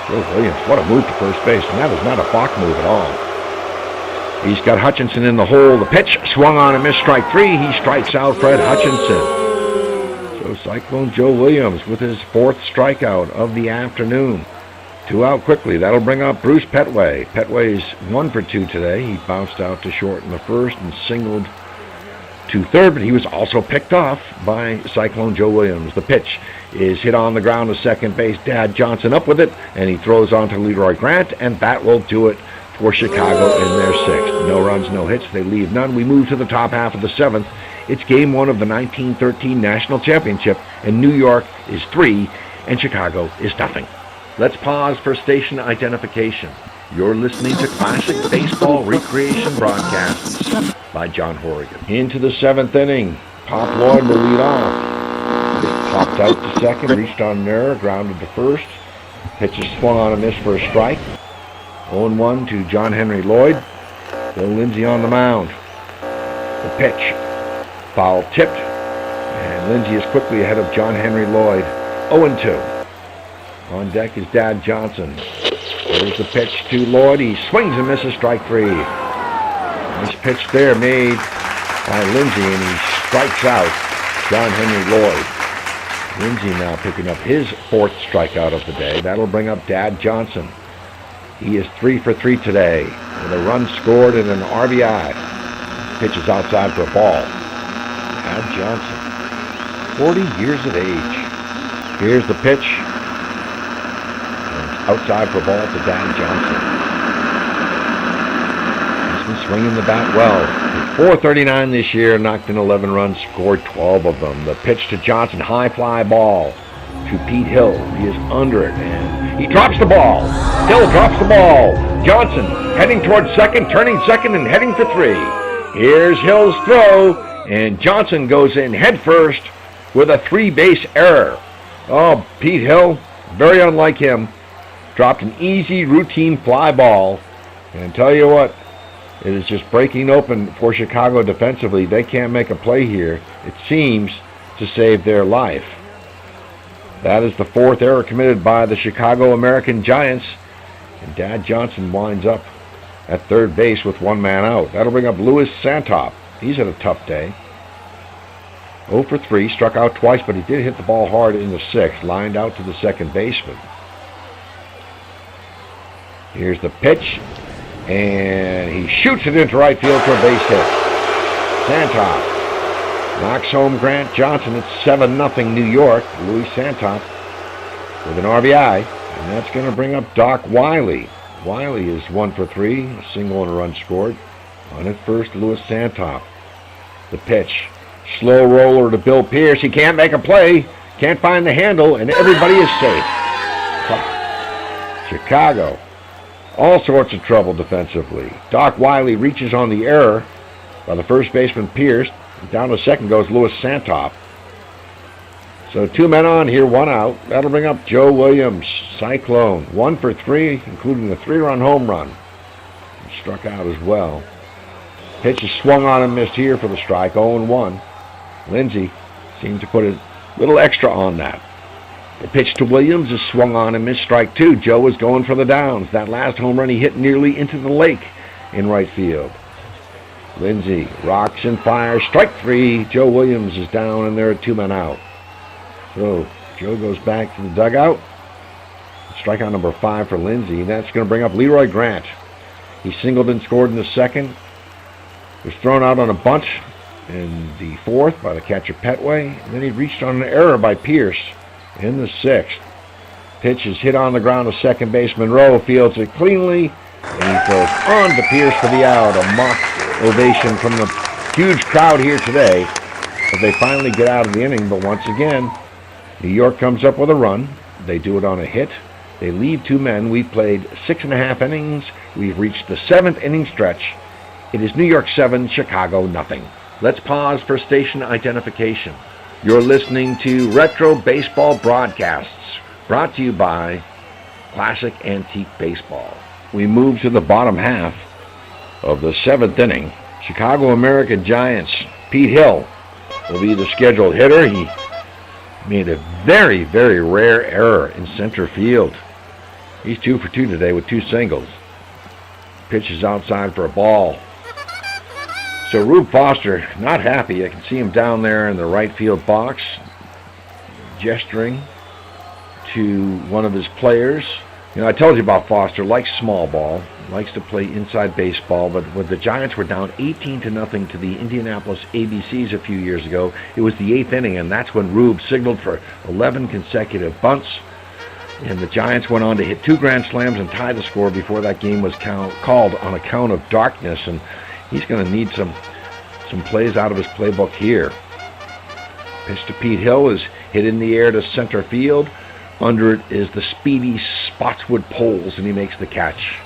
Joe Williams, what a move to first base, and that is not a balk move at all. He's got Hutchinson in the hole. The pitch swung on and missed, strike 3. He strikes out Fred Hutchinson. So Cyclone Joe Williams with his 4th strikeout of the afternoon. 2 out quickly. That'll bring up Bruce Petway. Petway's 1 for 2 today. He bounced out to short in the 1st and singled to 3rd, but he was also picked off by Cyclone Joe Williams. The pitch is hit on the ground to second base. Dad Johnson up with it, and he throws on to Leroy Grant, and that will do it for Chicago in their 6th. No runs, no hits. They leave none. We move to the top half of the 7th. It's Game 1 of the 1913 National Championship, and New York is 3, and Chicago is nothing. Let's pause for station identification. You're listening to Classic Baseball Recreation Broadcasts by John Horrigan. Into the 7th inning. Pop Lloyd will lead off. It popped out to second, reached on an error, grounded to first. Pitch is swung on a miss for a strike. 0-1 to John Henry Lloyd. Bill Lindsay on the mound. The pitch, foul tipped, and Lindsay is quickly ahead of John Henry Lloyd. 0-2. On deck is Dad Johnson. There's the pitch to Lloyd. He swings and misses, strike 3. Nice pitch there made by Lindsay, and he strikes out John Henry Lloyd. Lindsay now picking up his 4th strikeout of the day. That'll bring up Dad Johnson. He is 3 for 3 today with a run scored and an RBI. Pitches outside for a ball. Dad Johnson, 40 years of age. Here's the pitch. And it's outside for a ball to Dad Johnson. He's been swinging the bat well. 439 this year, knocked in 11 runs, scored 12 of them. The pitch to Johnson, high fly ball to Pete Hill. He is under it, and he drops the ball. Hill drops the ball. Johnson heading towards second, turning second, and heading for 3. Here's Hill's throw, and Johnson goes in head first with a 3-base error. Oh, Pete Hill, very unlike him, dropped an easy routine fly ball. And tell you what, it is just breaking open for Chicago defensively. They can't make a play here, it seems, to save their life. That is the 4th error committed by the Chicago American Giants. And Dad Johnson winds up at third base with 1 man out. That'll bring up Louis Santop. He's had a tough day. 0 for 3, struck out twice, but he did hit the ball hard in the 6th, lined out to the second baseman. Here's the pitch, and he shoots it into right field for a base hit. Santop knocks home Grant Johnson. It's 7-0 New York. Louis Santop with an RBI, and that's going to bring up Doc Wiley. Wiley is 1 for 3, a single and a run scored. On at first, Louis Santop. The pitch, slow roller to Bill Pierce. He can't make a play, can't find the handle, and everybody is safe. Chicago, all sorts of trouble defensively. Doc Wiley reaches on the error by the first baseman Pierce. Down to second goes Louis Santop. So 2 men on here, 1 out. That'll bring up Joe Williams, Cyclone. 1 for 3, including a 3-run home run. He struck out as well. Pitch is swung on and missed here for the strike, 0-1. Lindsay seemed to put a little extra on that. The pitch to Williams is swung on and missed, strike 2. Joe was going for the downs. That last home run he hit nearly into the lake in right field. Lindsay rocks and fires, strike 3. Joe Williams is down, and there are 2 men out. So Joe goes back to the dugout. Strikeout number 5 for Lindsay, and that's going to bring up Leroy Grant. He singled and scored in the 2nd. Was thrown out on a bunt in the 4th by the catcher Petway. And then he reached on an error by Pierce in the 6th. Pitch is hit on the ground to second base. Monroe fields it cleanly, and he throws on to Pierce for the out. A mock ovation from the huge crowd here today as they finally get out of the inning. But once again, New York comes up with a run. They do it on a hit. They leave 2 men. We've played 6.5 innings. We've reached the 7th inning stretch. It is New York 7, Chicago nothing. Let's pause for station identification. You're listening to Retro Baseball Broadcasts, brought to you by Classic Antique Baseball. We move to the bottom half of the 7th inning. Chicago American Giants, Pete Hill will be the scheduled hitter. He made a very, very rare error in center field. He's 2 for 2 today with 2 singles. Pitch is outside for a ball. So Rube Foster, not happy. I can see him down there in the right field box, gesturing to one of his players. You know, I told you about Foster, likes small ball, likes to play inside baseball, but when the Giants were down 18-0 to the Indianapolis ABCs a few years ago, it was the 8th inning, and that's when Rube signaled for 11 consecutive bunts, and the Giants went on to hit 2 grand slams and tie the score before that game was called on account of darkness, and he's going to need some plays out of his playbook here. Pitch to Pete Hill is hit in the air to center field. Under it is the speedy Spotswood Poles, and he makes the catch.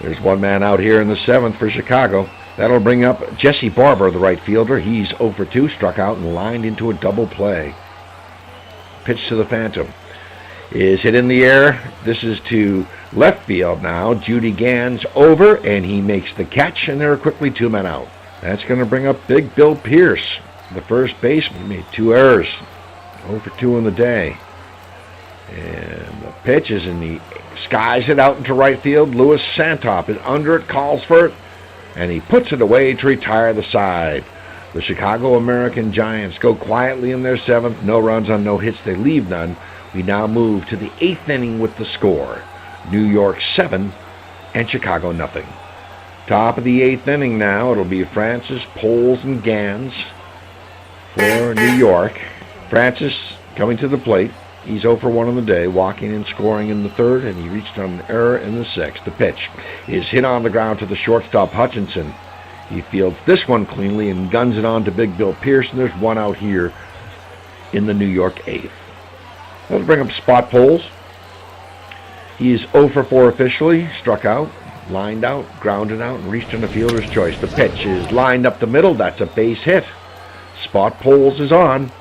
There's 1 man out here in the 7th for Chicago. That'll bring up Jesse Barber, the right fielder. He's 0 for 2, struck out and lined into a double play. Pitch to the Phantom is hit in the air. This is to left field now. Judy Gans over, and he makes the catch, and there are quickly 2 men out. That's going to bring up Big Bill Pierce, the first baseman. He made 2 errors, 0 for 2 in the day. And the pitch is in the skies it out into right field. Louis Santop is under it, calls for it, and he puts it away to retire the side. The Chicago American Giants go quietly in their 7th. No runs on no hits. They leave none. We now move to the 8th inning with the score. New York 7 and Chicago nothing. Top of the 8th inning now. It'll be Francis, Poles, and Gans for New York. Francis coming to the plate. He's 0 for 1 on the day, walking and scoring in the 3rd, and he reached on an error in the 6th. The pitch is hit on the ground to the shortstop, Hutchinson. He fields this one cleanly and guns it on to Big Bill Pierce, and there's one out here in the New York 8th. Let's bring up Spot Poles. He is 0 for 4 officially, struck out, lined out, grounded out, and reached on the fielder's choice. The pitch is lined up the middle. That's a base hit. Spot Poles is on.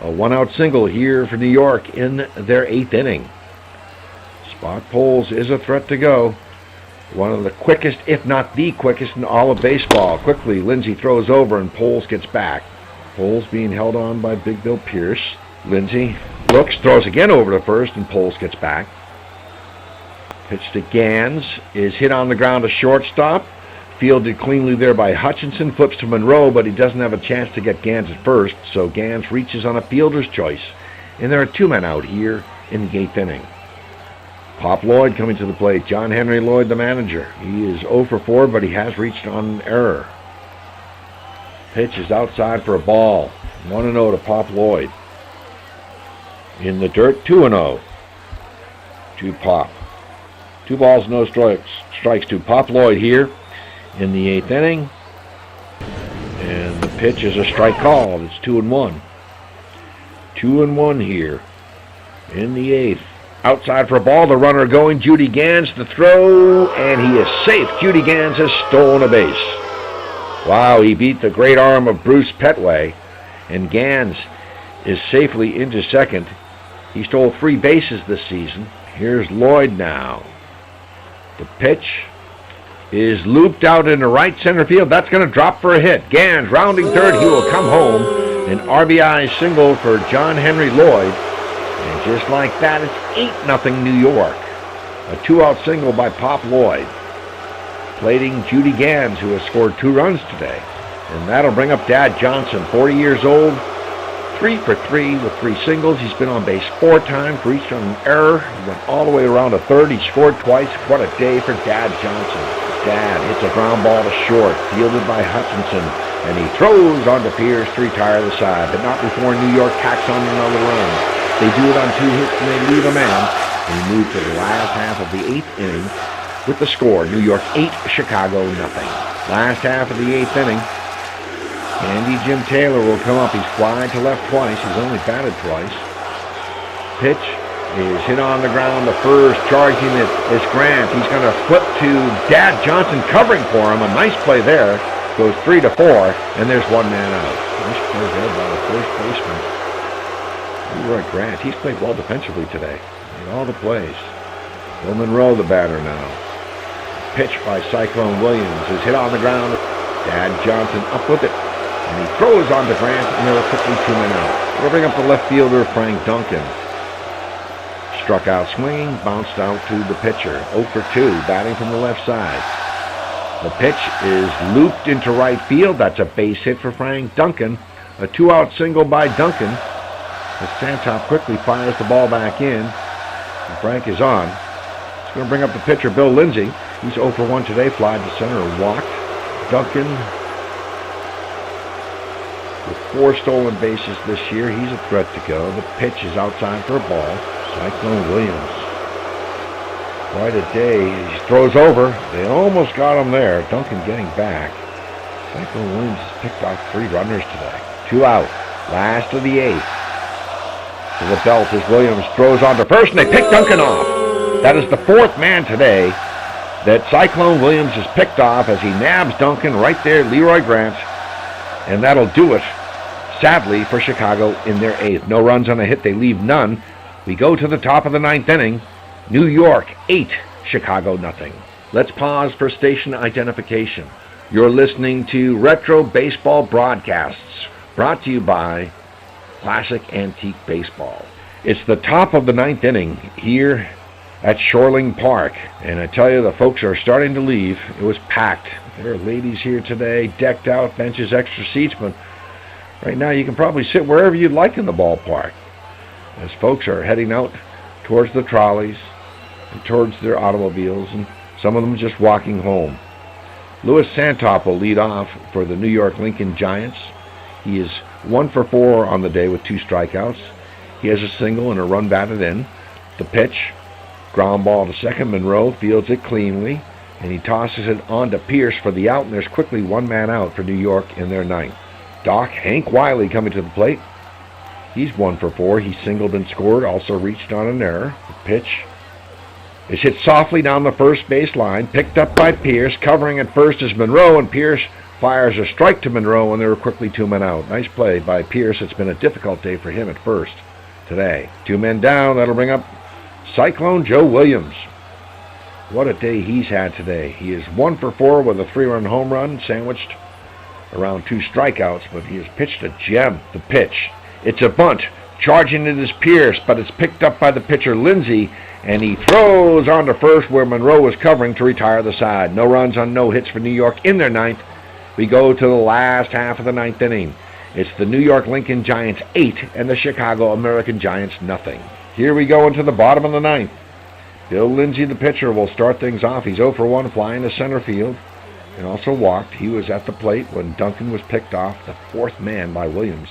A 1-out single here for New York in their 8th inning. Spot Poles is a threat to go. One of the quickest, if not the quickest, in all of baseball. Quickly, Lindsey throws over and Poles gets back. Poles being held on by Big Bill Pierce. Lindsey looks, throws again over to first, and Poles gets back. Pitch to Gans is hit on the ground to shortstop. Fielded cleanly there by Hutchinson. Flips to Monroe, but he doesn't have a chance to get Gans at first, so Gans reaches on a fielder's choice. And there are 2 men out here in the 8th inning. Pop Lloyd coming to the plate. John Henry Lloyd, the manager. He is 0 for 4, but he has reached on an error. Pitch is outside for a ball. 1-0 to Pop Lloyd. In the dirt, 2-0 to Pop. 2 balls, no strikes to Pop Lloyd here in the 8th inning. And the pitch is a strike call. It's 2-1. 2-1 here in the 8th. Outside for a ball, the runner going, Judy Gans, the throw, and he is safe. Judy Gans has stolen a base. Wow, he beat the great arm of Bruce Petway, and Gans is safely into second. He stole 3 bases this season. Here's Lloyd now. The pitch is looped out into right center field. That's going to drop for a hit. Gans rounding third. He will come home. An RBI single for John Henry Lloyd. And just like that, it's 8-0 New York. A 2-out single by Pop Lloyd. Plating Judy Gans, who has scored 2 runs today. And that'll bring up Dad Johnson, 40 years old. 3 for 3 with 3 singles. He's been on base 4 times, reached on an error. He went all the way around to third. He scored twice. What a day for Dad Johnson. Dad hits a ground ball to short, fielded by Hutchinson, and he throws onto Pierce, 3 tire to the side, but not before New York tacks on another run. They do it on 2 hits and they leave a man. We move to the last half of the 8th inning with the score: New York 8, Chicago nothing. Last half of the 8th inning. Andy Jim Taylor will come up. He's flying to left twice. He's only batted twice. Pitch is hit on the ground. The first charging it is Grant. He's going to flip to Dad Johnson covering for him. A nice play there. Goes 3 to 4, and there's 1 man out. Nice play there by the first baseman. Leroy Grant. He's played well defensively today. Made all the plays. Bill Monroe, the batter now. Pitch by Cyclone Williams is hit on the ground. Dad Johnson up with it. And he throws on to Grant, and there are quickly 2 men out. We'll bring up the left fielder, Frank Duncan. Struck out swinging, bounced out to the pitcher. 0 for 2, batting from the left side. The pitch is looped into right field. That's a base hit for Frank Duncan. A 2-out single by Duncan. As Santop quickly fires the ball back in. And Frank is on. He's going to bring up the pitcher, Bill Lindsey. He's 0 for 1 today, fly to center, walked. Duncan, with 4 stolen bases this year, he's a threat to go. The pitch is outside for a ball. Cyclone Williams. Quite a day. He throws over. They almost got him there. Duncan getting back. Cyclone Williams has picked off 3 runners today. 2 out. Last of the 8th. To the belt as Williams throws on to first, and they pick Duncan off. That is the 4th man today that Cyclone Williams has picked off as he nabs Duncan right there, Leroy Grant. And that'll do it, sadly, for Chicago in their 8th. No runs on a hit. They leave none. We go to the top of the 9th inning. New York 8, Chicago nothing. Let's pause for station identification. You're listening to Retro Baseball Broadcasts, brought to you by Classic Antique Baseball. It's the top of the 9th inning here at Shoreling Park, and I tell you, the folks are starting to leave. It was packed. There are ladies here today, decked out, benches, extra seats, but right now you can probably sit wherever you'd like in the ballpark as folks are heading out towards the trolleys towards their automobiles, and some of them just walking home. Louis Santop will lead off for the New York Lincoln Giants. He is 1 for 4 on the day with 2 strikeouts. He has a single and a run batted in. The pitch, ground ball to second. Monroe fields it cleanly, and he tosses it on to Pierce for the out, and there's quickly 1 man out for New York in their ninth. Doc Hank Wiley coming to the plate. He's 1 for 4. He singled and scored, also reached on an error. The pitch is hit softly down the first base line, picked up by Pierce. Covering at first is Monroe, and Pierce fires a strike to Monroe, and there were quickly 2 men out. Nice play by Pierce. It's been a difficult day for him at first today. 2 men down. That'll bring up Cyclone Joe Williams. What a day he's had today. He is 1 for 4 with a 3-run home run, sandwiched around 2 strikeouts, but he has pitched a gem. The pitch, it's a bunt. Charging it is Pierce, but it's picked up by the pitcher Lindsey, and he throws on to first where Monroe was covering to retire the side. No runs on no hits for New York in their ninth. We go to the last half of the ninth inning. It's the New York Lincoln Giants 8 and the Chicago American Giants nothing. Here we go into the bottom of the ninth. Bill Lindsey, the pitcher, will start things off. He's 0 for 1 flying to center field and also walked. He was at the plate when Duncan was picked off, the 4th man by Williams.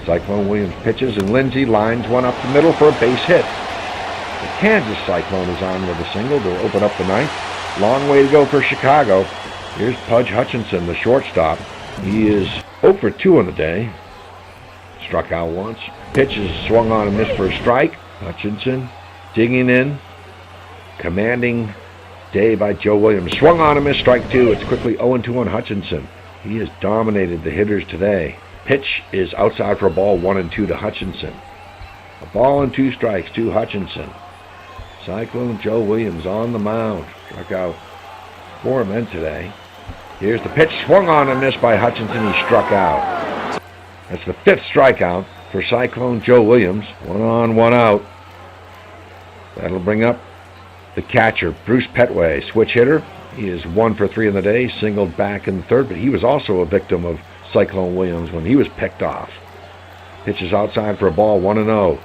Cyclone Williams pitches, and Lindsey lines one up the middle for a base hit. The Kansas Cyclone is on with a single to open up the ninth. Long way to go for Chicago. Here's Pudge Hutchinson, the shortstop. He is 0 for 2 on the day. Struck out once. Pitch is swung on and missed for a strike. Hutchinson digging in. Commanding day by Joe Williams. Swung on and missed, strike 2. It's quickly 0-2 on Hutchinson. He has dominated the hitters today. Pitch is outside for a ball, 1-2 to Hutchinson. A ball and 2 strikes to Hutchinson. Cyclone Joe Williams on the mound. Struck out 4 men today. Here's the pitch, swung on and missed by Hutchinson. He struck out. That's the 5th strikeout for Cyclone Joe Williams. 1 on, 1 out. That'll bring up the catcher, Bruce Petway, switch hitter. He is 1 for 3 in the day, singled back in the 3rd, but he was also a victim of Cyclone Williams when he was picked off. Pitch is outside for a ball, 1-0.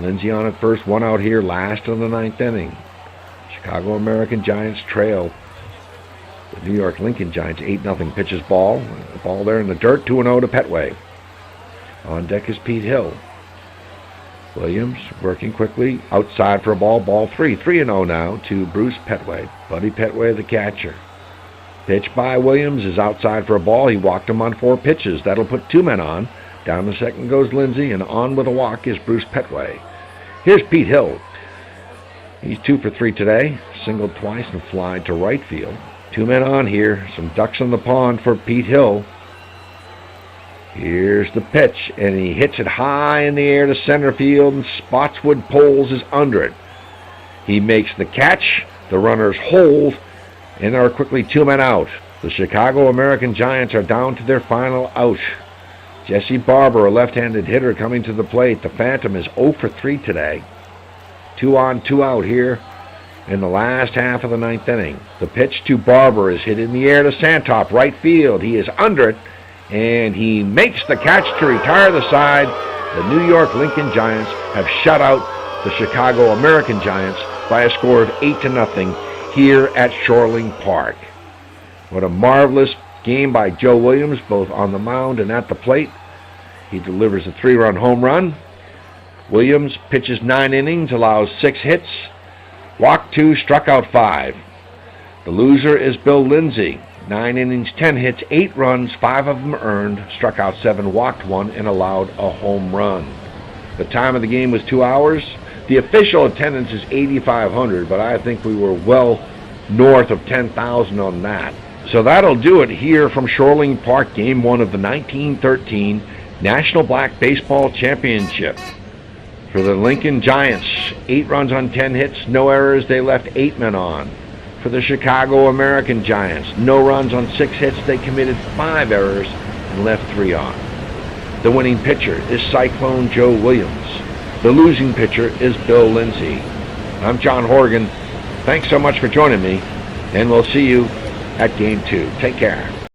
Lindsey on at first, 1 out here, last of the 9th inning. Chicago American Giants trail the New York Lincoln Giants 8-0. Pitches ball. The ball there in the dirt, 2-0 to Petway. On deck is Pete Hill. Williams working quickly, outside for a ball, ball 3. 3-0 now to Bruce Petway. Buddy Petway, the catcher. Pitch by Williams is outside for a ball. He walked him on 4 pitches. That'll put 2 men on. Down the second goes Lindsey, and on with a walk is Bruce Petway. Here's Pete Hill. He's 2 for 3 today. Singled twice and flied to right field. 2 men on here. Some ducks in the pond for Pete Hill. Here's the pitch, and he hits it high in the air to center field, and Spotswood Poles is under it. He makes the catch. The runners hold, and there are quickly 2 men out. The Chicago American Giants are down to their final out. Jesse Barber, a left-handed hitter, coming to the plate. The Phantom is 0 for 3 today. 2 on, 2 out here in the last half of the 9th inning. The pitch to Barber is hit in the air to Santop, right field. He is under it, and he makes the catch to retire the side. The New York Lincoln Giants have shut out the Chicago American Giants by a score of 8-0 here at Shoreling Park. What a marvelous game by Joe Williams, both on the mound and at the plate. He delivers a 3-run home run. Williams pitches 9 innings, allows 6 hits, walked 2, struck out 5. The loser is Bill Lindsey. 9 innings, 10 hits, 8 runs, 5 of them earned, struck out 7, walked 1, and allowed a home run. The time of the game was 2 hours. The official attendance is 8,500, but I think we were well north of 10,000 on that. So that'll do it here from Shoreling Park, Game 1 of the 1913 National Black Baseball Championship. For the Lincoln Giants, 8 runs on 10 hits, no errors, they left 8 men on. For the Chicago American Giants, no runs on 6 hits, they committed 5 errors and left 3 on. The winning pitcher is Cyclone Joe Williams. The losing pitcher is Bill Lindsey. I'm John Horrigan. Thanks so much for joining me, and we'll see you at Game 2. Take care.